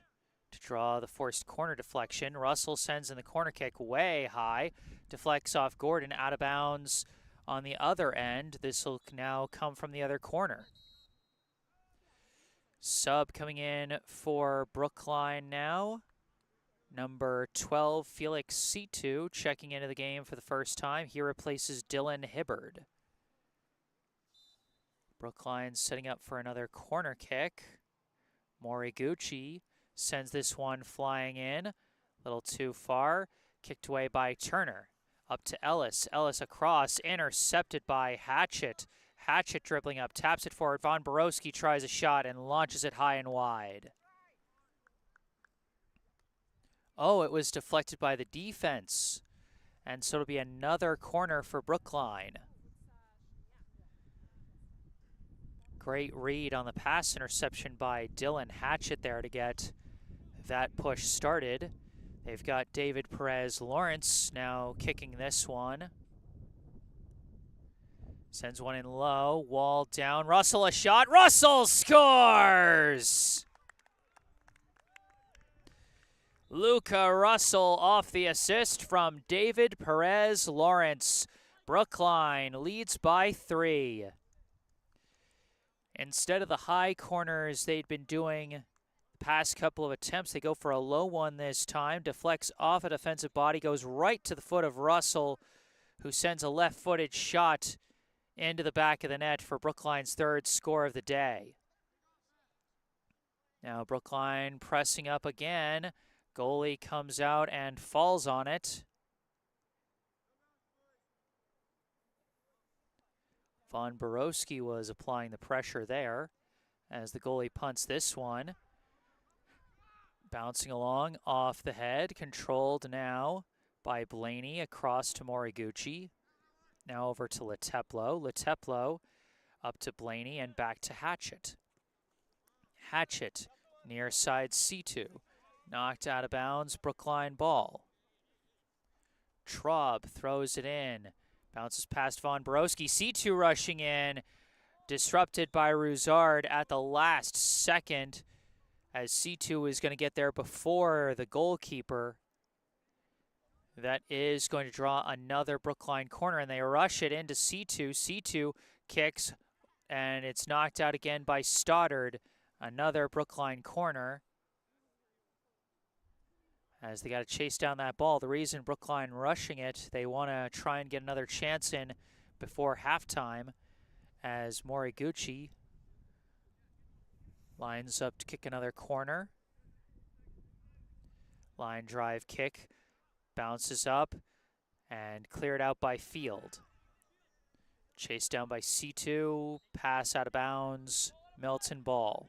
to draw the forced corner deflection. Russell sends in the corner kick way high, deflects off Gordon, out of bounds on the other end. This will now come from the other corner. Sub coming in for Brookline now. Number 12, Felix C2, checking into the game for the first time. He replaces Dylan Hibbard. Brookline setting up for another corner kick. Moriguchi sends this one flying in. A little too far. Kicked away by Turner. Up to Ellis. Ellis across. Intercepted by Hatchett. Hatchett dribbling up. Taps it forward. Von Borowski tries a shot and launches it high and wide. Oh, it was deflected by the defense. And so it'll be another corner for Brookline. Great read on the pass interception by Dylan Hatchett there to get that push started. They've got David Perez Lawrence now kicking this one. Sends one in low, wall down. Russell a shot. Russell scores! Luca Russell off the assist from David Perez Lawrence. Brookline leads by 3. Instead of the high corners they'd been doing the past couple of attempts, they go for a low one this time. Deflects off a defensive body, goes right to the foot of Russell, who sends a left-footed shot into the back of the net for Brookline's third score of the day. Now Brookline pressing up again. Goalie comes out and falls on it. Von Borowski was applying the pressure there as the goalie punts this one. Bouncing along off the head, controlled now by Blaney across to Moriguchi. Now over to Leteplo. Leteplo up to Blaney and back to Hatchett. Hatchett near side C2. Knocked out of bounds, Brookline ball. Traub throws it in. Bounces past Von Borowski. C2 rushing in. Disrupted by Roussard at the last second, as C2 is going to get there before the goalkeeper. That is going to draw another Brookline corner, and they rush it into C2. C2 kicks, and it's knocked out again by Stoddard. Another Brookline corner, as they got to chase down that ball. The reason Brookline rushing it, they want to try and get another chance in before halftime, as Moriguchi lines up to kick another corner. Line drive kick, bounces up and cleared out by Field. Chased down by C2, pass out of bounds, Milton ball.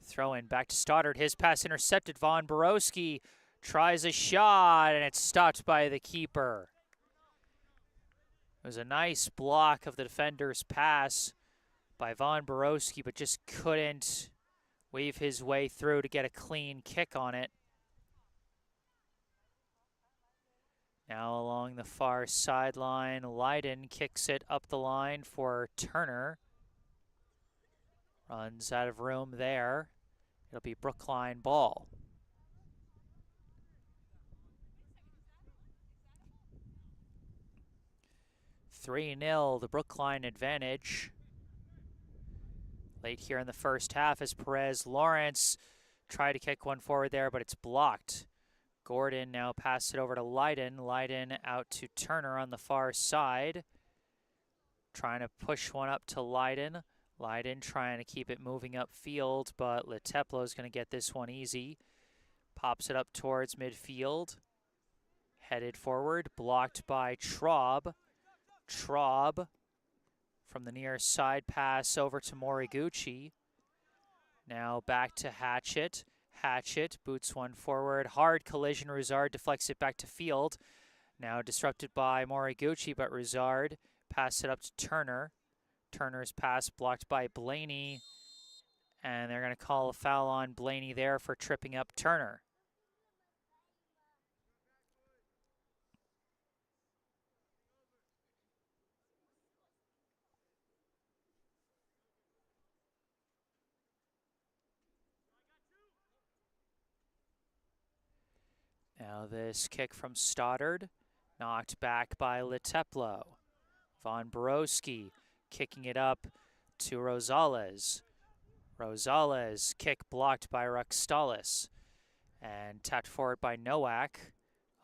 Throw in back to Stoddard, his pass intercepted. Von Borowski tries a shot and it's stopped by the keeper. It was a nice block of the defender's pass by Von Borowski, but just couldn't weave his way through to get a clean kick on it. Now along the far sideline, Leiden kicks it up the line for Turner. Runs out of room there. It'll be Brookline ball. (3-0) the Brookline advantage. Late here in the first half as Perez Lawrence tried to kick one forward there, but it's blocked. Gordon now passed it over to Leiden. Leiden out to Turner on the far side. Trying to push one up to Leiden. Leiden trying to keep it moving upfield, but Leteplo is going to get this one easy. Pops it up towards midfield. Headed forward, blocked by Traub. Traub from the near side pass over to Moriguchi. Now back to Hatchett. Hatchett boots one forward. Hard collision. Roussard deflects it back to Field. Now disrupted by Moriguchi, but Roussard passed it up to Turner. Turner's pass blocked by Blaney. And they're going to call a foul on Blaney there for tripping up Turner. Now this kick from Stoddard, knocked back by Leteplo. Von Borowski kicking it up to Rosales. Rosales kick blocked by Ruxtalis. And tapped forward by Nowak.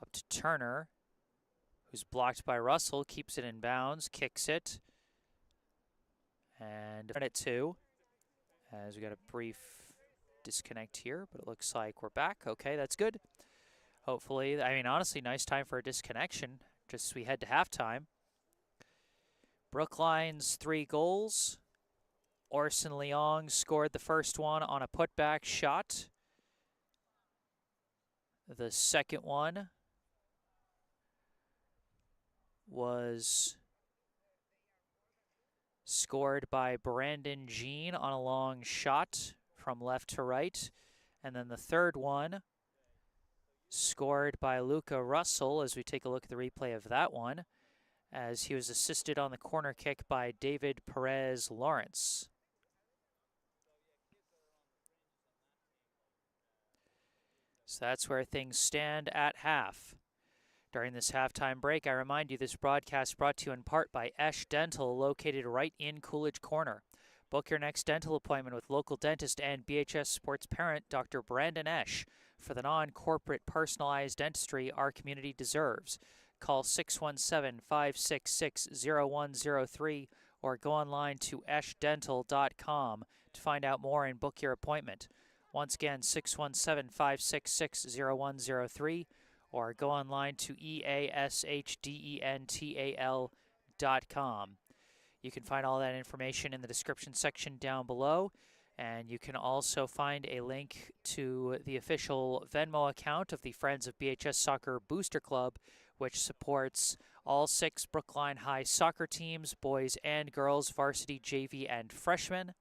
Up to Turner, who's blocked by Russell, keeps it in bounds, kicks it. And credit to, as we got a brief disconnect here, but it looks like we're back. Okay, that's good. Hopefully, I mean, honestly, nice time for a disconnection, just as we head to halftime. Brookline's 3 goals. Orson Leong scored the first one on a putback shot. The second one was scored by Brandon Jean on a long shot from left to right. And then the third one scored by Luca Russell, as we take a look at the replay of that one, as he was assisted on the corner kick by David Perez Lawrence. So that's where things stand at half. During this halftime break, I remind you this broadcast brought to you in part by Esch Dental, located right in Coolidge Corner. Book your next dental appointment with local dentist and BHS Sports parent, Dr. Brandon Esch, for the non-corporate personalized dentistry our community deserves. Call 617-566-0103 or go online to eschdental.com to find out more and book your appointment. Once again, 617-566-0103 or go online to easchdental.com. You can find all that information in the description section down below. And you can also find a link to the official Venmo account of the Friends of BHS Soccer Booster Club, which supports all 6 Brookline High soccer teams, boys and girls, varsity, JV, and freshmen.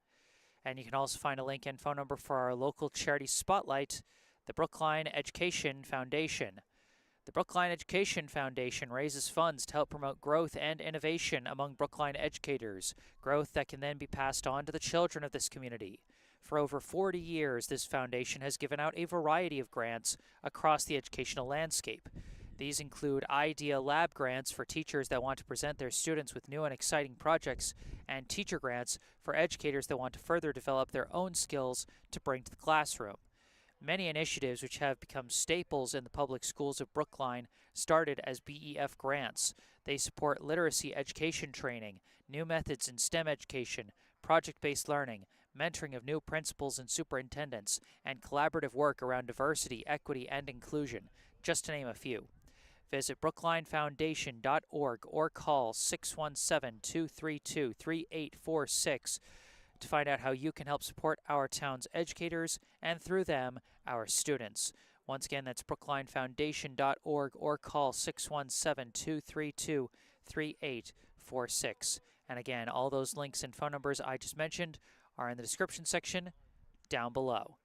And you can also find a link and phone number for our local charity spotlight, the Brookline Education Foundation. The Brookline Education Foundation raises funds to help promote growth and innovation among Brookline educators, growth that can then be passed on to the children of this community. For over 40 years, this foundation has given out a variety of grants across the educational landscape. These include Idea Lab grants for teachers that want to present their students with new and exciting projects, and teacher grants for educators that want to further develop their own skills to bring to the classroom. Many initiatives which have become staples in the public schools of Brookline started as BEF grants. They support literacy education training, new methods in STEM education, project-based learning, mentoring of new principals and superintendents, and collaborative work around diversity, equity, and inclusion, just to name a few. Visit brooklinefoundation.org or call 617-232-3846 to find out how you can help support our town's educators and, through them, our students. Once again, that's brooklinefoundation.org or call 617-232-3846. And again, all those links and phone numbers I just mentioned are in the description section down below.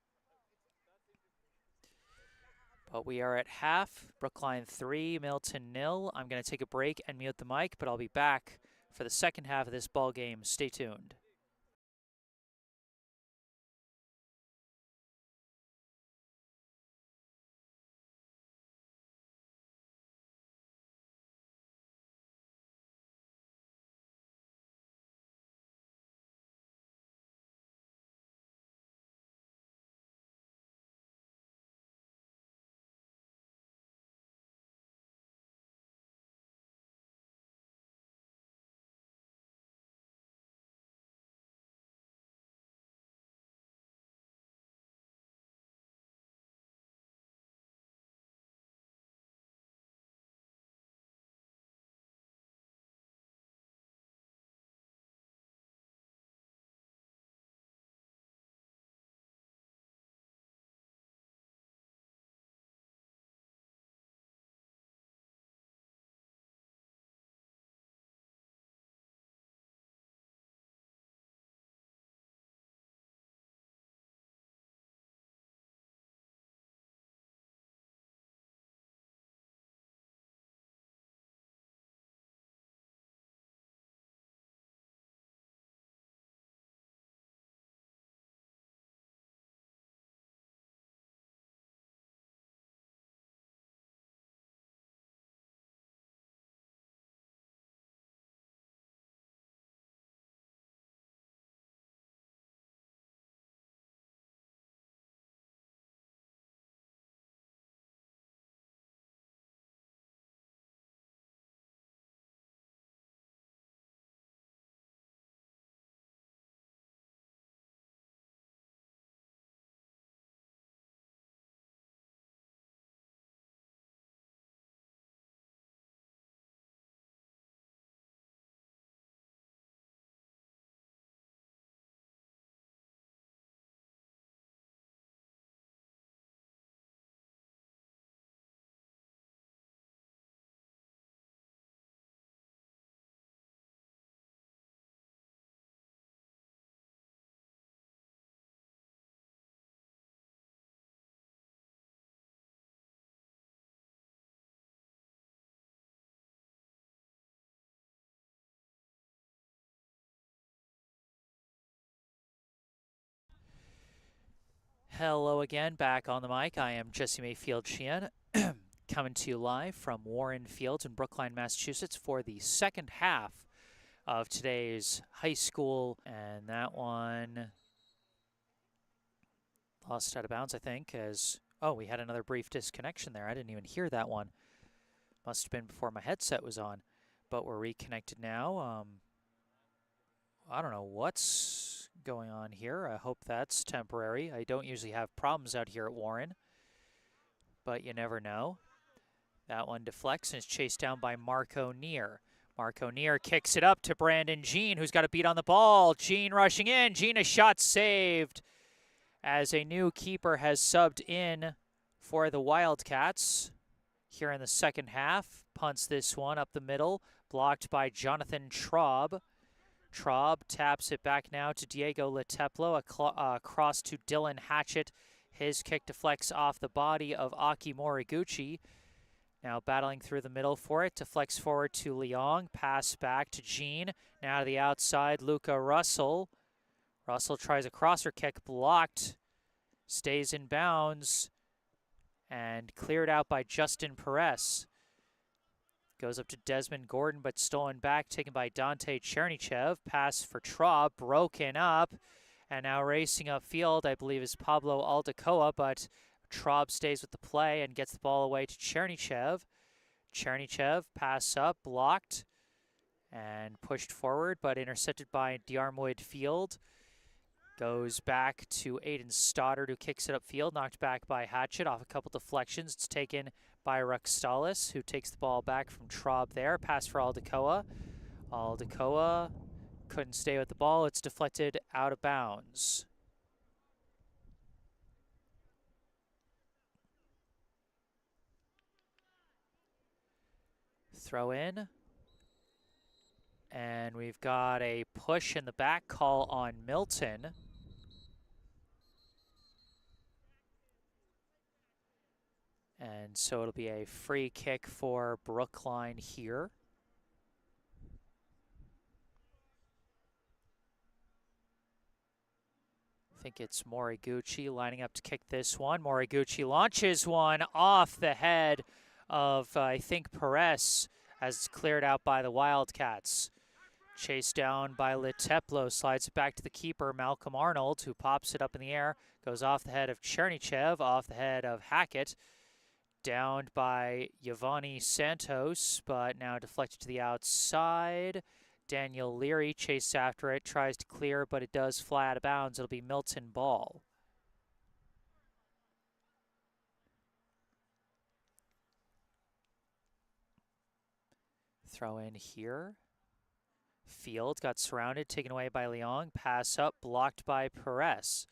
But we are at half, Brookline 3, Milton 0. I'm going to take a break and mute the mic, but I'll be back for the second half of this ball game. Stay tuned. Hello again, back on the mic. I am Jesse Mayfield-Sheehan, coming to you live from Warren Fields in Brookline, Massachusetts for the second half of today's high school. And that one lost out of bounds, I think, as, oh, we had another brief disconnection there. I didn't even hear that one. Must have been before my headset was on, but we're reconnected now. I don't know what's going on here. I hope that's temporary. I don't usually have problems out here at Warren, but you never know. That one deflects and is chased down by Marco Neer. Marco Neer kicks it up to Brandon Jean, who's got a beat on the ball. Jean rushing in. Jean, a shot saved as a new keeper has subbed in for the Wildcats here in the second half. Punts this one up the middle, blocked by Jonathan Traub. Traub taps it back now to Diego Leteplo, across to Dylan Hatchett. His kick deflects off the body of Aki Moriguchi. Now battling through the middle for it, deflects forward to Leong, pass back to Jean. Now to the outside, Luca Russell. Russell tries a crosser kick, blocked, stays in bounds, and cleared out by Justin Perez. Goes up to Desmond Gordon, but stolen back, taken by Dante Chernychev. Pass for Traub, broken up, and now racing upfield, I believe, is Pablo Aldecoa, but Traub stays with the play and gets the ball away to Chernychev. Chernychev, pass up, blocked, and pushed forward, but intercepted by Diarmuid Field. Goes back to Aiden Stoddard, who kicks it upfield, knocked back by Hatchett off a couple deflections. It's taken by Ruxtalis, who takes the ball back from Traub there. Pass for Aldecoa. Aldecoa couldn't stay with the ball. It's deflected out of bounds. Throw in. And we've got a push in the back call on Milton. And so it'll be a free kick for Brookline here. I think it's Moriguchi lining up to kick this one. Moriguchi launches one off the head of, I think, Perez, as it's cleared out by the Wildcats. Chased down by Leteplo, slides it back to the keeper, Malcolm Arnold, who pops it up in the air, goes off the head of Chernychev, off the head of Hackett. Downed by Giovanni Santos, but now deflected to the outside. Daniel Leary chased after it, tries to clear, but it does fly out of bounds. It'll be Milton ball. Throw in here. Field got surrounded, taken away by Leong. Pass up, blocked by Perez.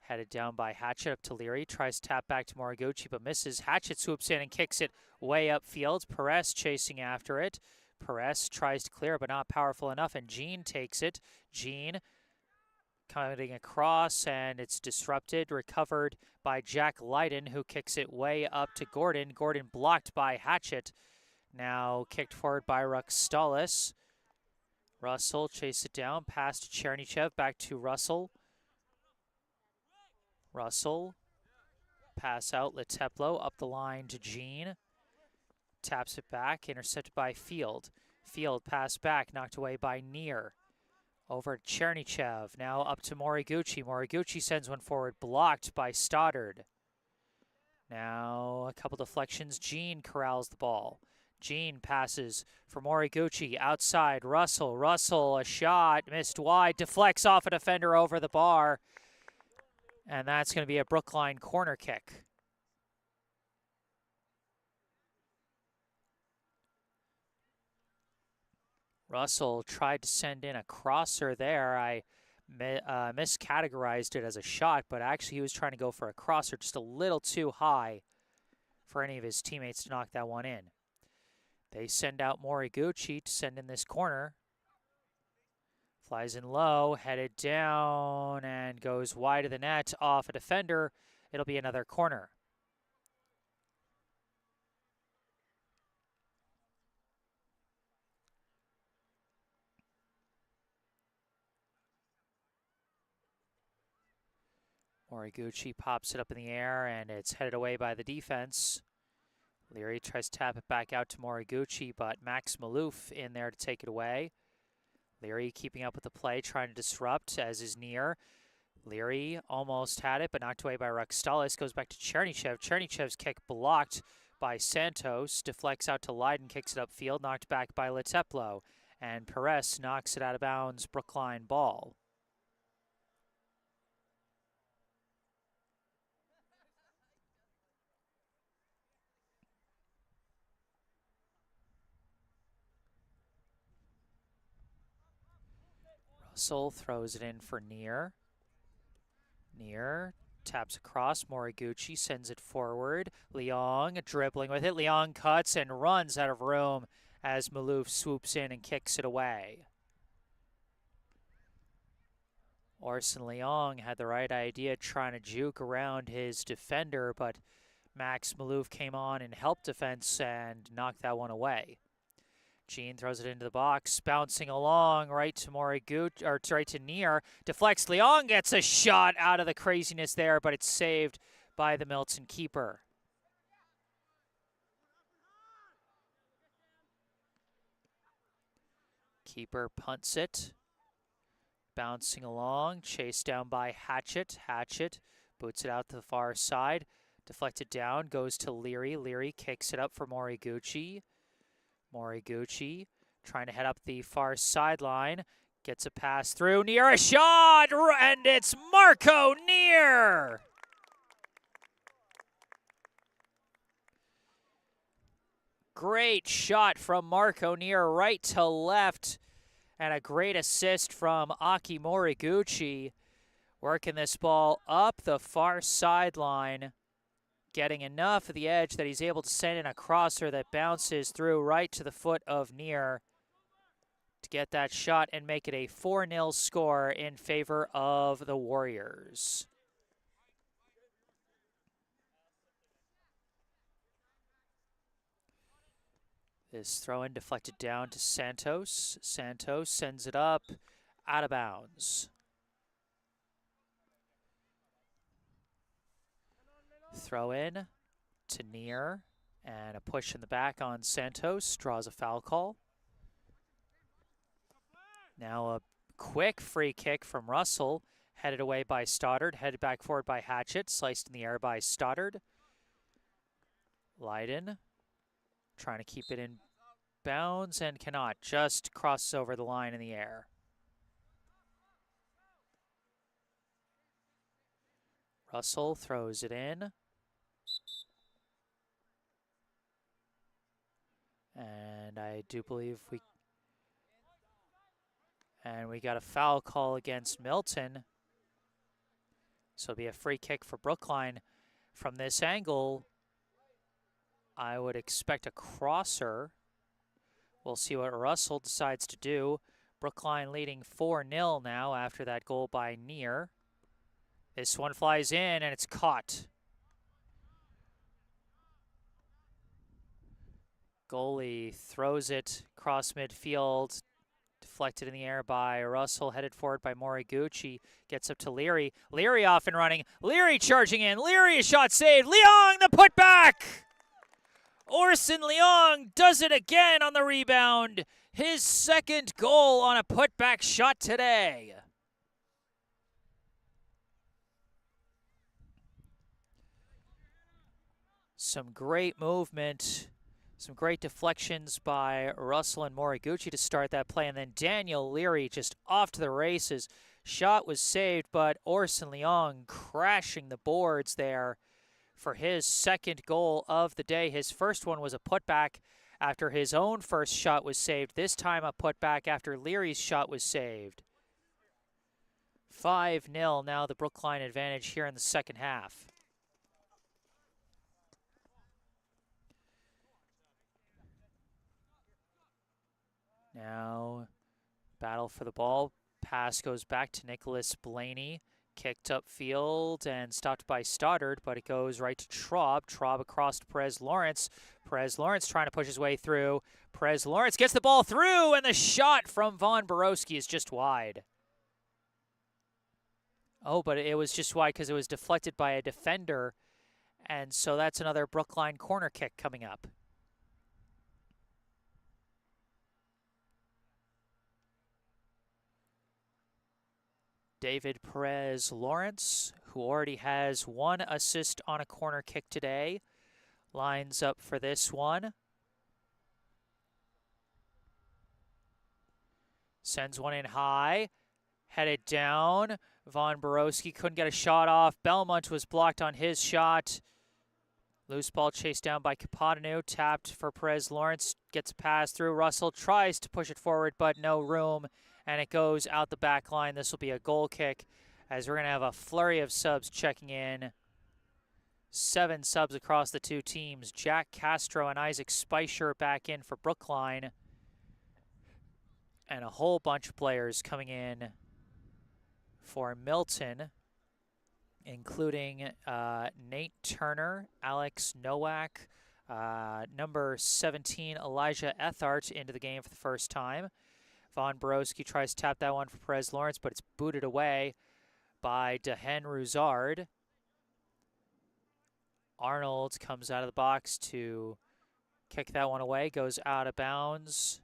Headed down by Hatchett up to Leary. Tries to tap back to Moriguchi, but misses. Hatchett swoops in and kicks it way upfield. Perez chasing after it. Perez tries to clear, but not powerful enough, and Jean takes it. Jean coming across, and it's disrupted. Recovered by Jack Lydon, who kicks it way up to Gordon. Gordon blocked by Hatchett. Now kicked forward by Ruxtalis. Russell chased it down. Pass to Chernychev. Back to Russell. Russell, pass out, Leteplo, up the line to Jean. Taps it back, intercepted by Field. Field, pass back, knocked away by Neer. Over to Chernychev, now up to Moriguchi. Moriguchi sends one forward, blocked by Stoddard. Now a couple deflections, Jean corrals the ball. Jean passes for Moriguchi, outside, Russell. Russell, a shot, missed wide, deflects off a defender over the bar. And that's going to be a Brookline corner kick. Russell tried to send in a crosser there. I miscategorized it as a shot, but actually he was trying to go for a crosser just a little too high for any of his teammates to knock that one in. They send out Moriguchi to send in this corner. Flies in low, headed down, and goes wide of the net, off a defender. It'll be another corner. Moriguchi pops it up in the air, and it's headed away by the defense. Leary tries to tap it back out to Moriguchi, but Max Maloof in there to take it away. Leary keeping up with the play, trying to disrupt, as is Neer. Leary almost had it, but knocked away by Ruxtalis. Goes back to Chernychev. Chernychev's kick blocked by Santos. Deflects out to Lydon, kicks it upfield, knocked back by Leteplo. And Perez knocks it out of bounds, Brookline ball. Russell throws it in for Near. Near taps across. Moriguchi sends it forward. Leong dribbling with it. Leong cuts and runs out of room as Maloof swoops in and kicks it away. Orson Leong had the right idea trying to juke around his defender, but Max Maloof came on and helped defense and knocked that one away. Jean throws it into the box, bouncing along right to Moriguchi, or right to Near. Deflects. Leong gets a shot out of the craziness there, but it's saved by the Milton keeper. Keeper punts it. Bouncing along, chased down by Hatchet. Hatchet boots it out to the far side. Deflected down, goes to Leary. Leary kicks it up for Moriguchi. Moriguchi trying to head up the far sideline. Gets a pass through. Near a shot, and it's Marco Near. Great shot from Marco Near, right to left. And a great assist from Aki Moriguchi, working this ball up the far sideline, getting enough of the edge that he's able to send in a crosser that bounces through right to the foot of Near to get that shot and make it a 4-0 score in favor of the Warriors. This throw-in deflected down to Santos. Santos sends it up, out of bounds. Throw-in to Near, and a push in the back on Santos, draws a foul call. Now a quick free kick from Russell, headed away by Stoddard, headed back forward by Hatchet, sliced in the air by Stoddard. Leiden trying to keep it in bounds and cannot, just crosses over the line in the air. Russell throws it in. And I do believe we got a foul call against Milton. So it'll be a free kick for Brookline. From this angle, I would expect a crosser. We'll see what Russell decides to do. Brookline leading 4-0 now after that goal by Near. This one flies in and it's caught. Goalie throws it across midfield. Deflected in the air by Russell, headed forward by Moriguchi. Gets up to Leary. Leary off and running. Leary charging in. Leary, a shot saved. Leong, the putback! Orson Leong does it again on the rebound. His second goal on a putback shot today. Some great movement. Some great deflections by Russell and Moriguchi to start that play. And then Daniel Leary just off to the races. Shot was saved, but Orson Leong crashing the boards there for his second goal of the day. His first one was a putback after his own first shot was saved. This time a putback after Leary's shot was saved. 5-0 now, the Brookline advantage here in the second half. Now, battle for the ball. Pass goes back to Nicholas Blaney. Kicked upfield and stopped by Stoddard, but it goes right to Traub. Traub across to Perez Lawrence. Perez Lawrence trying to push his way through. Perez Lawrence gets the ball through, and the shot from Von Borowski is just wide. Oh, but it was just wide because it was deflected by a defender, and so that's another Brookline corner kick coming up. David Perez Lawrence, who already has one assist on a corner kick today, lines up for this one. Sends one in high, headed down. Von Borowski couldn't get a shot off. Belmont was blocked on his shot. Loose ball chased down by Kapadanu, tapped for Perez Lawrence, gets a pass through. Russell tries to push it forward, but no room. and it goes out the back line. This will be a goal kick, as we're going to have a flurry of subs checking in. 7 subs across the two teams. Jack Castro and Isaac Speicher back in for Brookline. And a whole bunch of players coming in for Milton, including Nate Turner, Alex Nowak, number 17, Elijah Ethart into the game for the first time. Von Borowski tries to tap that one for Perez Lawrence, but it's booted away by Dehen Ruzard. Arnold comes out of the box to kick that one away, goes out of bounds.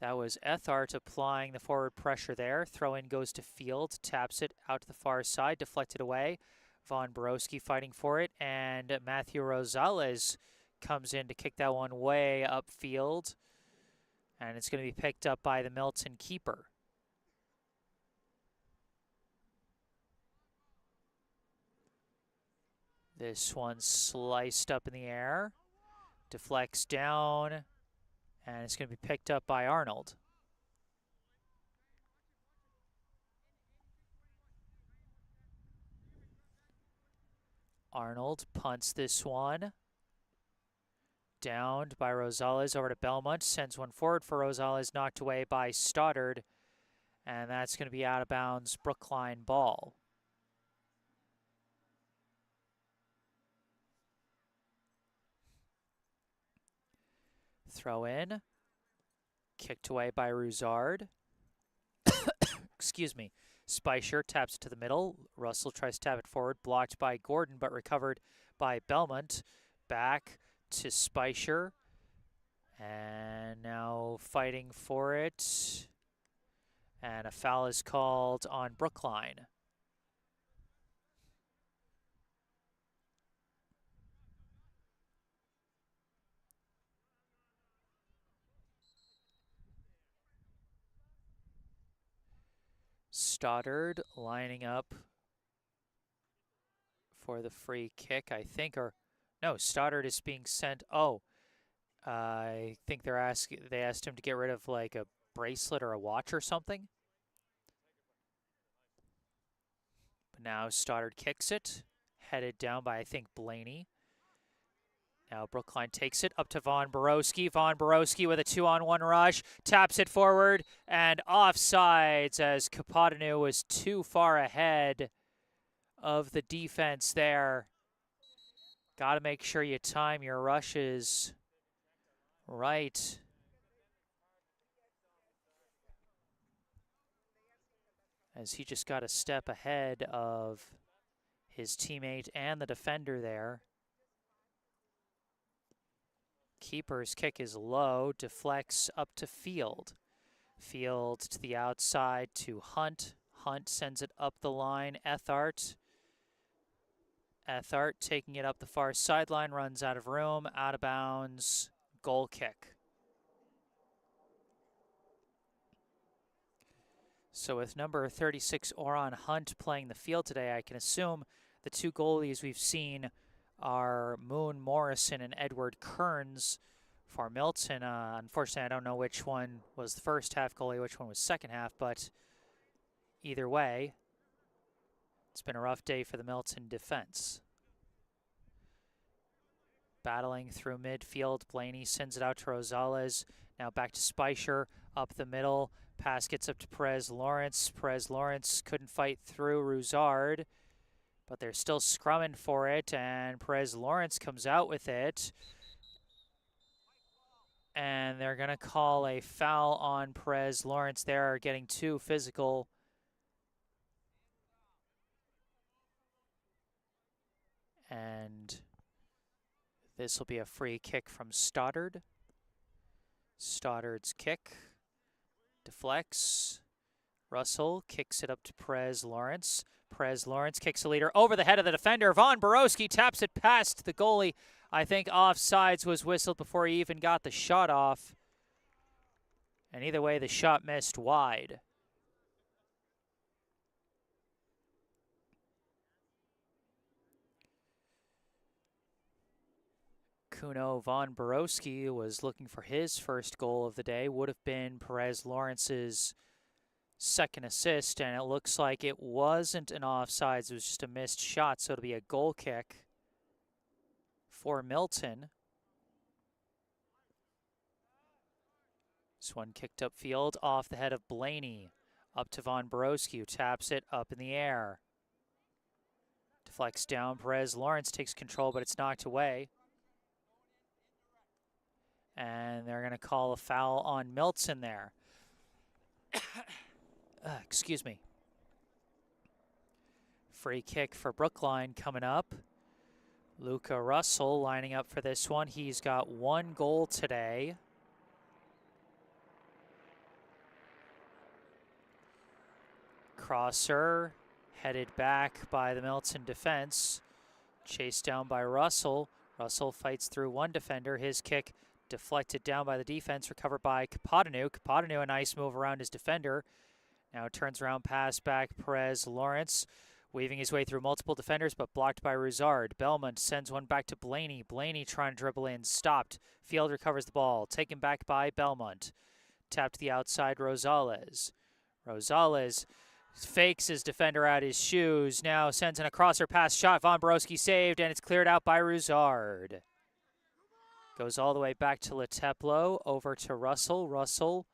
That was Ethart applying the forward pressure there. Throw in goes to Field, taps it out to the far side, deflected away. Von Borowski fighting for it, and Matthew Rosales comes in to kick that one way upfield. And it's going to be picked up by the Milton keeper. This one sliced up in the air, deflects down, and it's going to be picked up by Arnold. Arnold punts this one. Downed by Rosales over to Belmont. Sends one forward for Rosales, knocked away by Stoddard. And that's going to be out of bounds, Brookline ball. Throw in. Kicked away by Ruzard. Excuse me. Speicher taps it to the middle. Russell tries to tap it forward. Blocked by Gordon, but recovered by Belmont. Back to Speicher. And now fighting for it. And a foul is called on Brookline. Stoddard lining up for the free kick, I think, or no, Stoddard is being sent. Oh, I think they asked him to get rid of like a bracelet or a watch or something. But now Stoddard kicks it, headed down by, I think, Blaney. Now Brookline takes it up to Von Borowski. Von Borowski with a 2-on-1 rush, taps it forward, and offsides as Kapadanu was too far ahead of the defense there. Got to make sure you time your rushes right. As he just got a step ahead of his teammate and the defender there. Keeper's kick is low, deflects up to Field. Field to the outside to Hunt. Hunt sends it up the line. Ethart taking it up the far sideline, runs out of room, out of bounds, goal kick. So with number 36, Oron Hunt, playing the field today, I can assume the two goalies we've seen are Moon Morrison and Edward Kearns for Milton. Unfortunately, I don't know which one was the first half goalie, which one was second half, but either way, it's been a rough day for the Milton defense. Battling through midfield, Blaney sends it out to Rosales. Now back to Speicher, up the middle. Pass gets up to Perez Lawrence. Perez Lawrence couldn't fight through Ruzard, but they're still scrumming for it, and Perez Lawrence comes out with it. And they're going to call a foul on Perez Lawrence. They're getting too physical. And this will be a free kick from Stoddard. Stoddard's kick deflects. Russell kicks it up to Perez Lawrence. Perez Lawrence kicks the leader over the head of the defender. Von Borowski taps it past the goalie. I think offsides was whistled before he even got the shot off. And either way, the shot missed wide. Kuno von Borowski was looking for his first goal of the day. Would have been Perez Lawrence's second assist, and it looks like it wasn't an offsides. It was just a missed shot, so it'll be a goal kick for Milton. This one kicked upfield off the head of Blaney. Up to von Borowski, who taps it up in the air. Deflects down. Perez Lawrence takes control, but it's knocked away. And they're going to call a foul on Milton there. Excuse me. Free kick for Brookline coming up. Luca Russell lining up for this one. He's got one goal today. Crosser headed back by the Milton defense. Chased down by Russell. Russell fights through one defender. His kick deflected down by the defense. Recovered by Kapadanu. Kapadanu, a nice move around his defender. Now turns around, pass back. Perez Lawrence weaving his way through multiple defenders, but blocked by Roussard. Belmont sends one back to Blaney. Blaney trying to dribble in. Stopped. Field recovers the ball. Taken back by Belmont. Tapped to the outside, Rosales. Rosales fakes his defender out his shoes. Now sends in a crosser pass shot. Von Borowski saved, and it's cleared out by Roussard. Goes all the way back to Leteplo. Over to Russell. Russell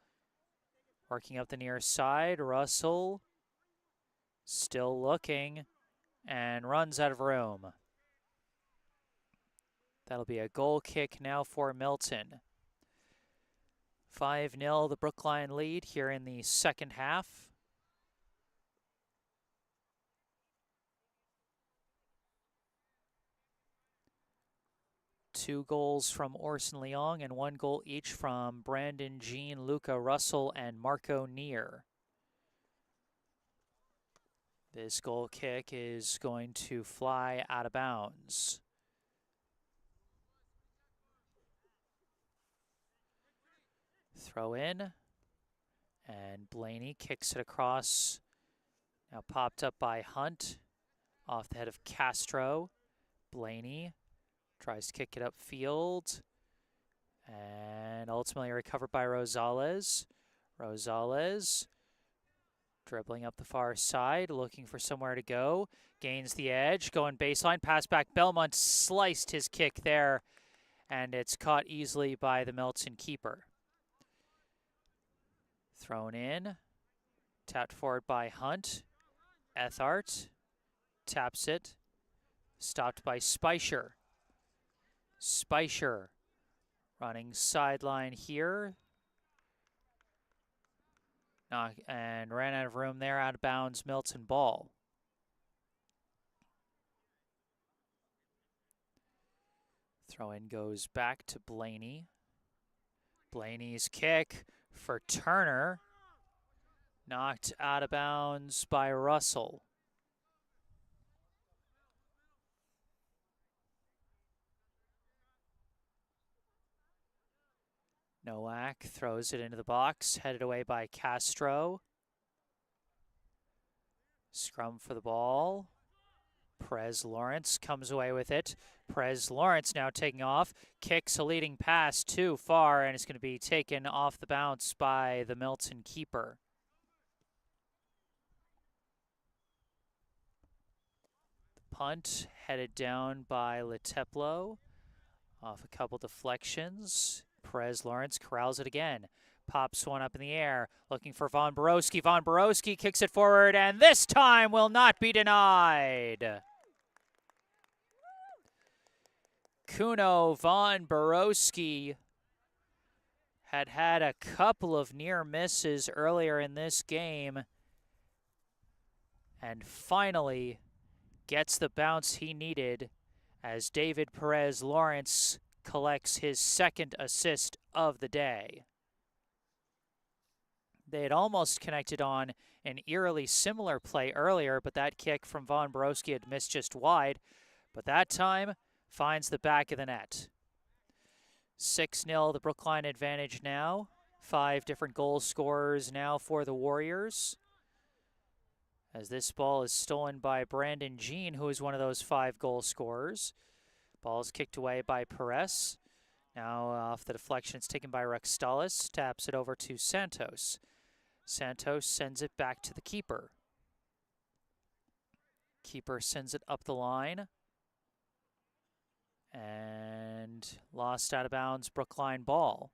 working up the near side. Russell still looking and runs out of room. That'll be a goal kick now for Milton. 5-0 the Brookline lead here in the second half. Two goals from Orson Leong and one goal each from Brandon Jean, Luca Russell, and Marco Neer. This goal kick is going to fly out of bounds. Throw in, and Blaney kicks it across. Now popped up by Hunt, off the head of Castro. Blaney tries to kick it upfield, and ultimately recovered by Rosales. Rosales dribbling up the far side, looking for somewhere to go. Gains the edge, going baseline, pass back. Belmont sliced his kick there, and it's caught easily by the Milton keeper. Thrown in, tapped forward by Hunt. Ethart taps it, stopped by Speicher. Speicher running sideline here. And ran out of room there, out of bounds, Milton ball. Throw in goes back to Blaney. Blaney's kick for Turner. Knocked out of bounds by Russell. Nowak throws it into the box, headed away by Castro. Scrum for the ball. Perez Lawrence comes away with it. Perez Lawrence now taking off, kicks a leading pass too far, and it's going to be taken off the bounce by the Milton keeper. The punt headed down by Leteplo, off a couple deflections. Perez Lawrence corrals it again. Pops one up in the air, looking for Von Borowski. Von Borowski kicks it forward, and this time will not be denied. Kuno von Borowski had a couple of near misses earlier in this game, and finally gets the bounce he needed as David Perez Lawrence collects his second assist of the day. They had almost connected on an eerily similar play earlier, but that kick from Von Borowski had missed just wide. But that time finds the back of the net. 6-0, the Brookline advantage now. 5 different goal scorers now for the Warriors, as this ball is stolen by Brandon Jean, who is one of those 5 goal scorers. Ball's kicked away by Perez. Now off the deflection, it's taken by Rextalis. Taps it over to Santos. Santos sends it back to the keeper. Keeper sends it up the line. And lost out of bounds, Brookline ball.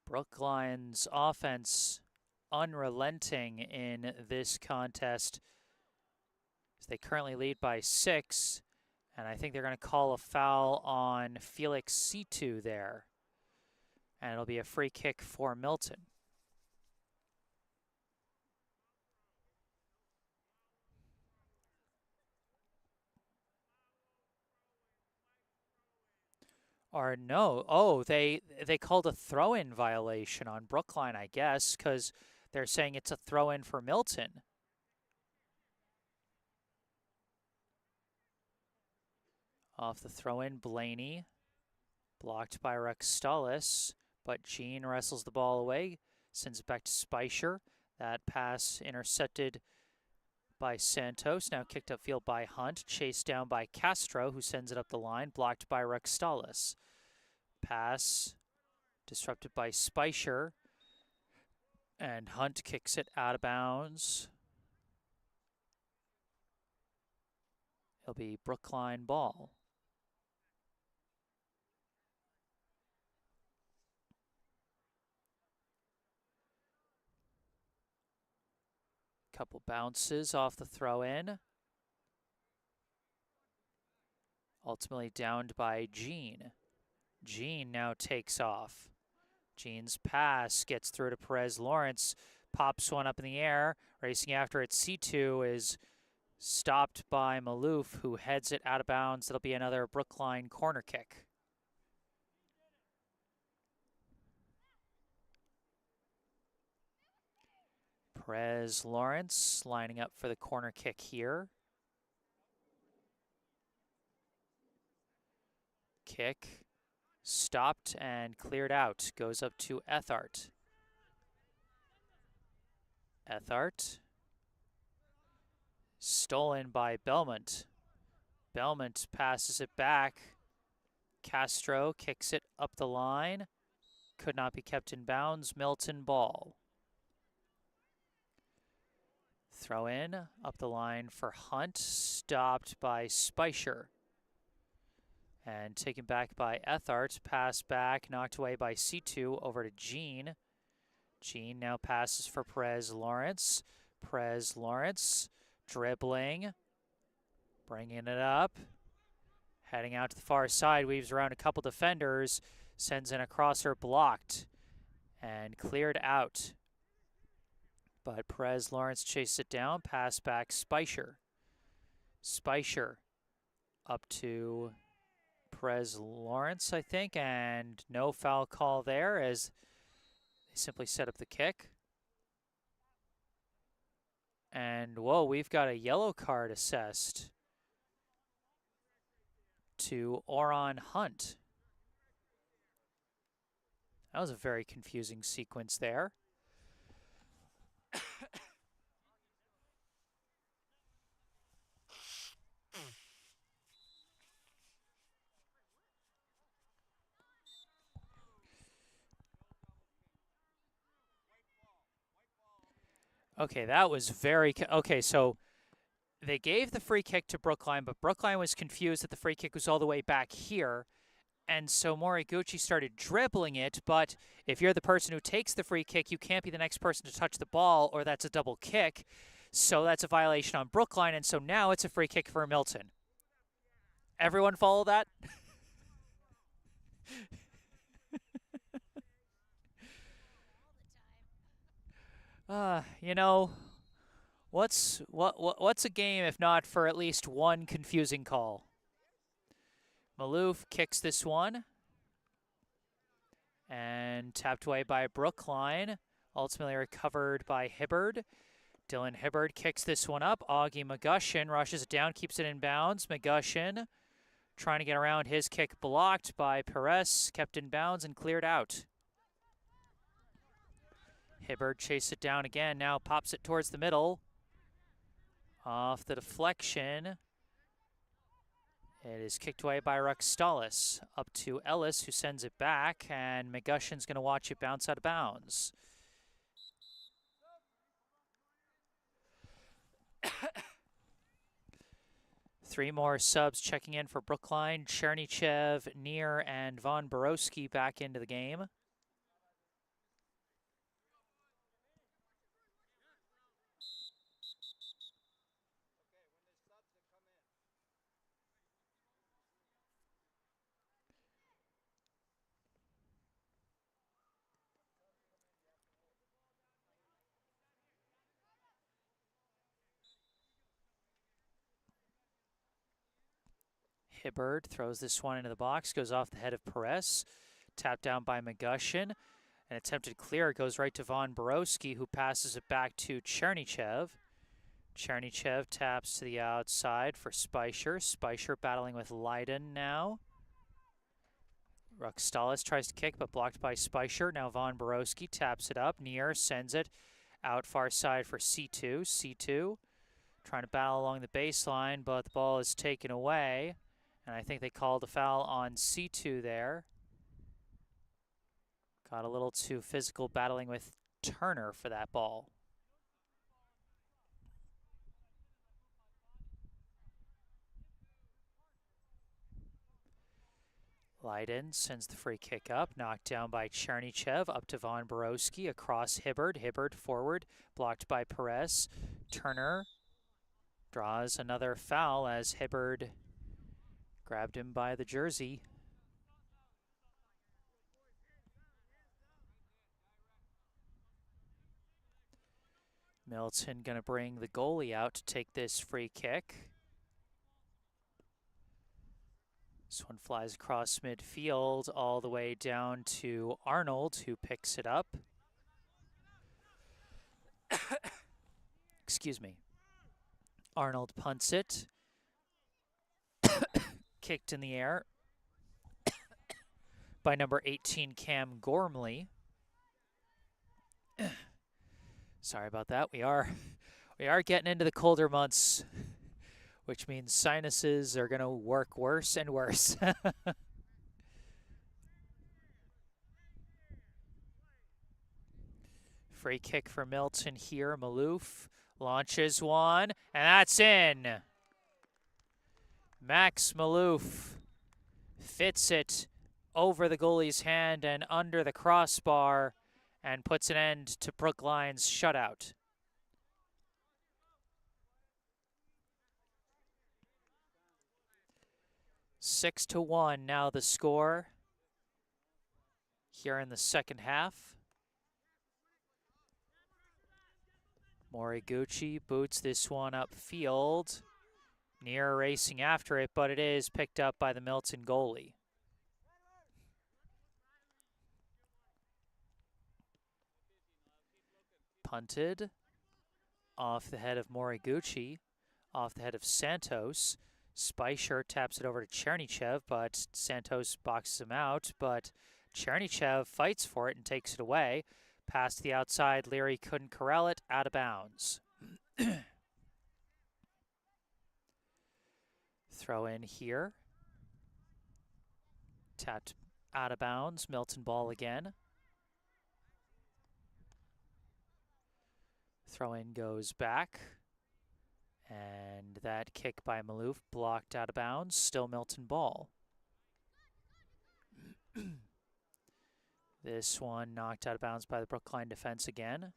Brookline's offense unrelenting in this contest. They currently lead by 6, and I think they're going to call a foul on Felix C2 there. And it'll be a free kick for Milton. Or no, oh, they called a throw-in violation on Brookline, I guess, because they're saying it's a throw-in for Milton. Off the throw-in, Blaney, blocked by Rextalis, but Jean wrestles the ball away, sends it back to Speicher. That pass intercepted by Santos, now kicked upfield by Hunt, chased down by Castro, who sends it up the line, blocked by Rextalis. Pass disrupted by Speicher, and Hunt kicks it out of bounds. It'll be Brookline ball. Couple bounces off the throw-in. Ultimately downed by Jean. Jean now takes off. Jean's pass gets through to Perez Lawrence, pops one up in the air, racing after it. C2 is stopped by Maloof, who heads it out of bounds. It'll be another Brookline corner kick. Perez Lawrence lining up for the corner kick here. Kick stopped and cleared out. Goes up to Ethart. Ethart. Stolen by Belmont. Belmont passes it back. Castro kicks it up the line. Could not be kept in bounds. Milton ball. Throw in, up the line for Hunt, stopped by Speicher. And taken back by Ethart, pass back, knocked away by C2 over to Jean. Jean now passes for Perez Lawrence. Perez Lawrence dribbling, bringing it up, heading out to the far side, weaves around a couple defenders, sends in a crosser blocked and cleared out. But Perez Lawrence chases it down, pass back Speicher. Speicher up to Perez Lawrence, I think, and no foul call there as they simply set up the kick. And, whoa, we've got a yellow card assessed to Oron Hunt. That was a very confusing sequence there. Okay, that was very... Okay, so they gave the free kick to Brookline, but Brookline was confused that the free kick was all the way back here. And so Moriguchi started dribbling it, but if you're the person who takes the free kick, you can't be the next person to touch the ball, or that's a double kick. So that's a violation on Brookline, and so now it's a free kick for Milton. Everyone follow that? You know, what's a game if not for at least one confusing call? Maloof kicks this one. And tapped away by Brookline. Ultimately recovered by Hibbard. Dylan Hibbard kicks this one up. Augie McGushin rushes it down, keeps it in bounds. McGushin trying to get around his kick, blocked by Perez, kept in bounds and cleared out. Hibbard chased it down again, now pops it towards the middle. Off the deflection. It is kicked away by Ruxtalis. Up to Ellis, who sends it back, and McGushin's going to watch it bounce out of bounds. Three more subs checking in for Brookline. Chernychev, Neer, and Von Borowski back into the game. Hibbard throws this one into the box, goes off the head of Perez. Tapped down by McGushin. An attempted clear goes right to Von Borowski, who passes it back to Chernychev. Chernychev taps to the outside for Speicher. Speicher battling with Leiden now. Ruxtalis tries to kick, but blocked by Speicher. Now Von Borowski taps it up. Neer sends it out far side for C2. C2 trying to battle along the baseline, but the ball is taken away. And I think they called a foul on C2 there. Got a little too physical battling with Turner for that ball. Leiden sends the free kick up, knocked down by Chernychev, up to Von Borowski, across Hibbard. Hibbard forward, blocked by Perez. Turner draws another foul as Hibbard grabbed him by the jersey. Milton going to bring the goalie out to take this free kick. This one flies across midfield all the way down to Arnold, who picks it up. Excuse me. Arnold punts it. Kicked in the air by number 18, Cam Gormley. Sorry about that. We are getting into the colder months, which means sinuses are going to work worse and worse. Free kick for Milton here. Maloof launches one, and that's in. Max Maloof fits it over the goalie's hand and under the crossbar and puts an end to Brookline's shutout. Six to 1 now the score here in the second half. Moriguchi boots this one upfield. Neer racing after it, but it is picked up by the Milton goalie. Punted off the head of Moriguchi, off the head of Santos. Speicher taps it over to Chernychev, but Santos boxes him out, but Chernychev fights for it and takes it away. Past the outside, Leary couldn't corral it, out of bounds. Throw in here. Tapped out of bounds. Milton ball again. Throw in goes back. And that kick by Maloof blocked out of bounds. Still Milton ball. This one knocked out of bounds by the Brookline defense again.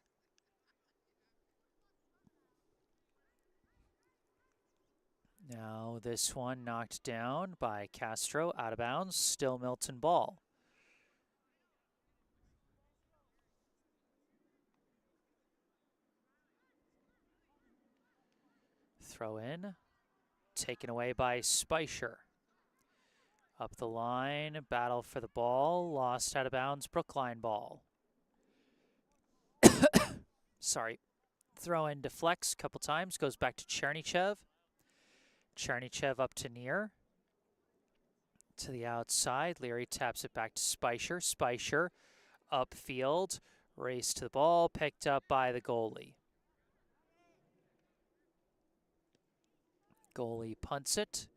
Now this one knocked down by Castro, out of bounds, still Milton ball. Throw in, taken away by Speicher. Up the line, battle for the ball, lost out of bounds, Brookline ball. Sorry. Throw in deflects a couple times, goes back to Chernychev. Chernychev up to Neer. To the outside, Leary taps it back to Speicher. Speicher upfield, race to the ball, picked up by the goalie. Goalie punts it.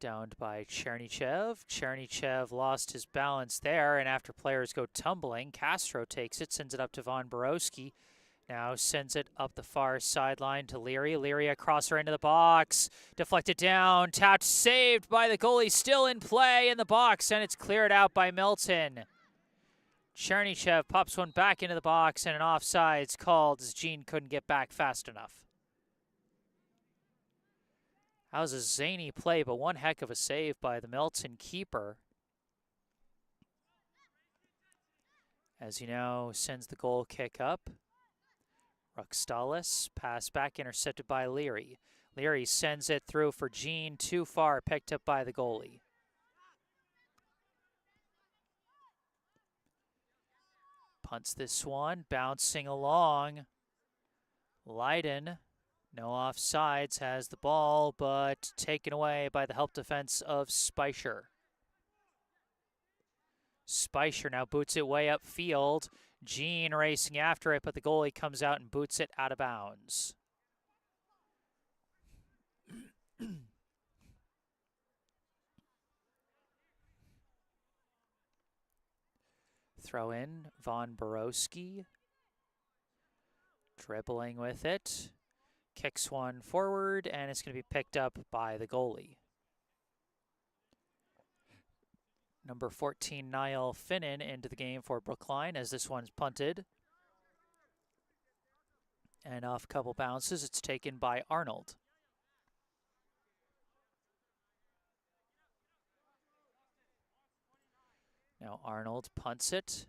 Downed by Chernychev. Chernychev lost his balance there, and after players go tumbling, Castro takes it, sends it up to Von Borowski. Now sends it up the far sideline to Leary. Leary across her into the box. Deflected down. Tapped, saved by the goalie. Still in play in the box, and it's cleared out by Milton. Chernychev pops one back into the box, and an offside's called as Jean couldn't get back fast enough. That was a zany play, but one heck of a save by the Milton keeper. As you know, sends the goal kick up. Ruxtalis, pass back, intercepted by Leary. Leary sends it through for Jean, too far, picked up by the goalie. Punts this one, bouncing along. Leiden, no offsides, has the ball, but taken away by the help defense of Speicher. Speicher now boots it way upfield. Jean racing after it, but the goalie comes out and boots it out of bounds. Throw in Von Borowski. Dribbling with it. Kicks one forward, and it's going to be picked up by the goalie. Number 14, Niall Finnan, into the game for Brookline as this one's punted. And off a couple bounces, it's taken by Arnold. Now Arnold punts it.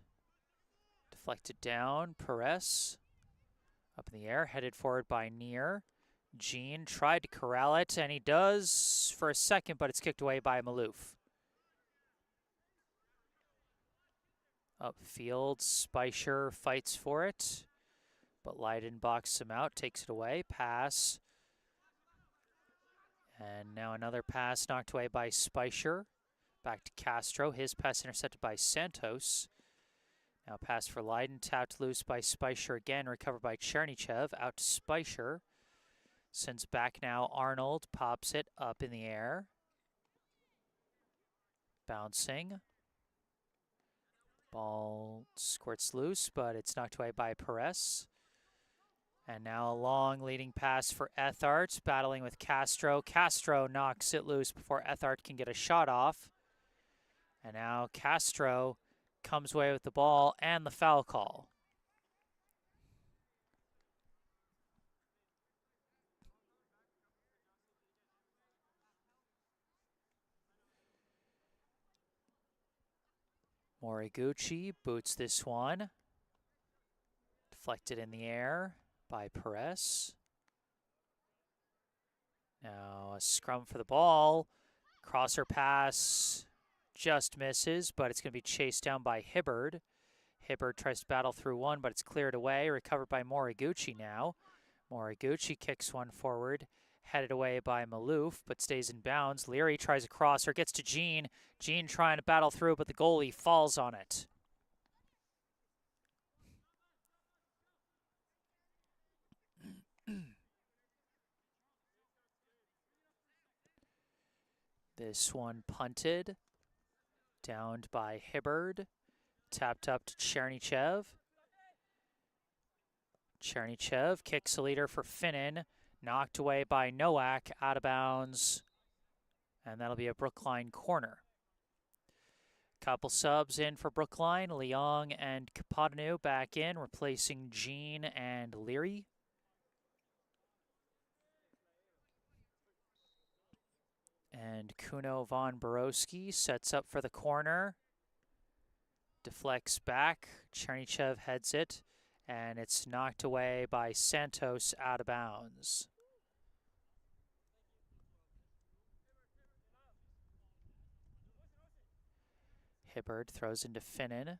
Deflected down, Perez. Up in the air, headed forward by Neer. Jean tried to corral it, and he does for a second, but it's kicked away by Maloof. Upfield, Speicher fights for it, but Leiden boxes him out, takes it away, pass. And now another pass knocked away by Speicher. Back to Castro, his pass intercepted by Santos. Now pass for Leiden, tapped loose by Speicher again, recovered by Chernychev, out to Speicher. Sends back now Arnold, pops it up in the air. Bouncing. Ball squirts loose, but it's knocked away by Perez. And now a long leading pass for Ethart, battling with Castro. Castro knocks it loose before Ethart can get a shot off. And now Castro comes away with the ball and the foul call. Moriguchi boots this one. Deflected in the air by Perez. Now a scrum for the ball. Crosser pass just misses, but it's going to be chased down by Hibbard. Hibbard tries to battle through one, but it's cleared away. Recovered by Moriguchi now. Moriguchi kicks one forward. Headed away by Maloof, but stays in bounds. Leary tries a crosser, gets to Jean. Jean trying to battle through, but the goalie falls on it. This one punted. Downed by Hibbard. Tapped up to Chernychev. Chernychev kicks a leader for Finnan. Knocked away by Nowak, out of bounds. And that'll be a Brookline corner. Couple subs in for Brookline. Leong and Kapadanu back in, replacing Jean and Leary. And Kuno Von Borowski sets up for the corner. Deflects back. Chernychev heads it. And it's knocked away by Santos, out of bounds. Hibbard throws into Finnan.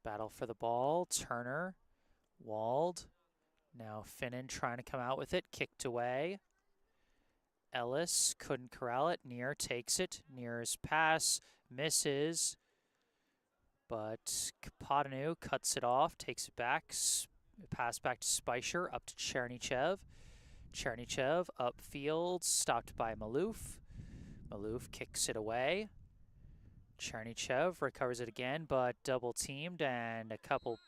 Battle for the ball. Turner. Walled. Now Finnan trying to come out with it. Kicked away. Ellis couldn't corral it. Neer takes it. Neer's pass misses. But Kapadanu cuts it off. Takes it back. Pass back to Speicher. Up to Chernychev. Chernychev upfield. Stopped by Maloof. Maloof kicks it away. Chernychev recovers it again, but double teamed and a couple.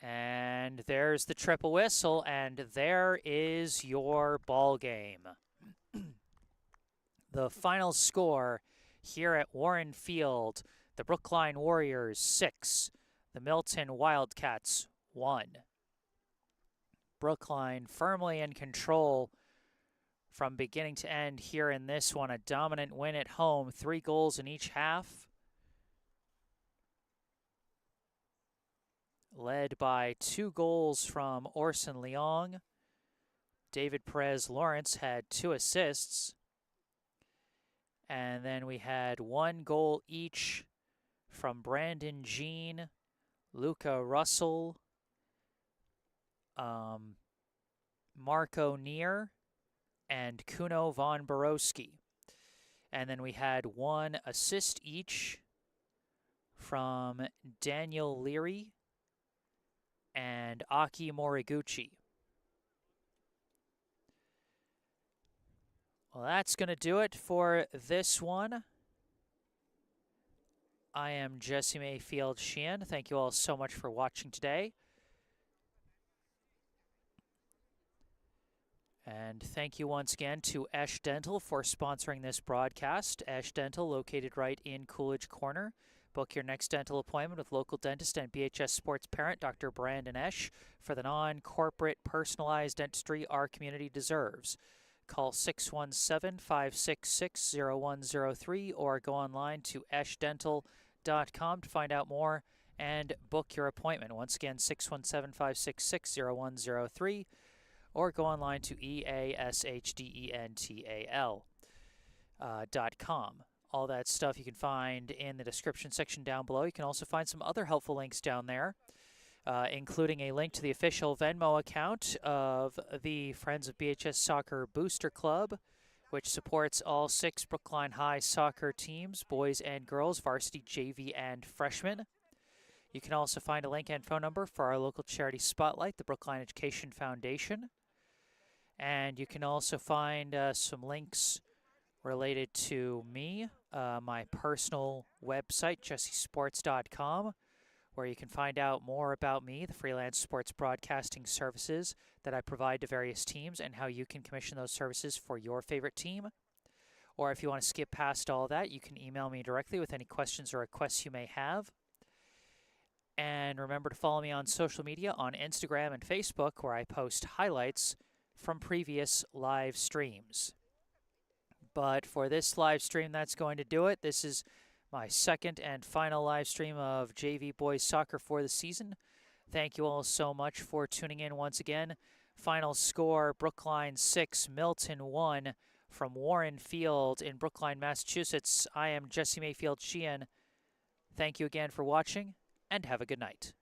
And there's the triple whistle, and there is your ball game. The final score here at Warren Field, the Brookline Warriors 6, the Milton Wildcats 1. Brookline firmly in control from beginning to end here in this one. A dominant win at home, 3 goals in each half. Led by 2 goals from Orson Leong. David Perez Lawrence had 2 assists. And then we had 1 goal each from Brandon Jean, Luca Russell, Marco Neer, and Kuno von Borowski. And then we had 1 assist each from Daniel Leary and Aki Moriguchi. Well, that's going to do it for this one. I am Jesse Mayfield-Sheehan. Thank you all so much for watching today. And thank you once again to Esh Dental for sponsoring this broadcast. Esh Dental, located right in Coolidge Corner. Book your next dental appointment with local dentist and BHS sports parent, Dr. Brandon Esh, for the non-corporate, personalized dentistry our community deserves. Call 617-566-0103 or go online to eshdental.com to find out more and book your appointment. Once again, 617-566-0103 or go online to eashdental.com. All that stuff you can find in the description section down below. You can also find some other helpful links down there, including a link to the official Venmo account of the Friends of BHS Soccer Booster Club, which supports all 6 Brookline High soccer teams, boys and girls, varsity, JV, and freshmen. You can also find a link and phone number for our local charity spotlight, the Brookline Education Foundation. And you can also find some links related to me, my personal website, jessesports.com, where you can find out more about me, the freelance sports broadcasting services that I provide to various teams, and how you can commission those services for your favorite team. Or if you want to skip past all that, you can email me directly with any questions or requests you may have. And remember to follow me on social media on Instagram and Facebook, where I post highlights from previous live streams. But for this live stream, that's going to do it. This is my second and final live stream of JV Boys Soccer for the season. Thank you all so much for tuning in once again. Final score, Brookline 6, Milton 1 from Warren Field in Brookline, Massachusetts. I am Jesse Mayfield-Sheehan. Thank you again for watching, and have a good night.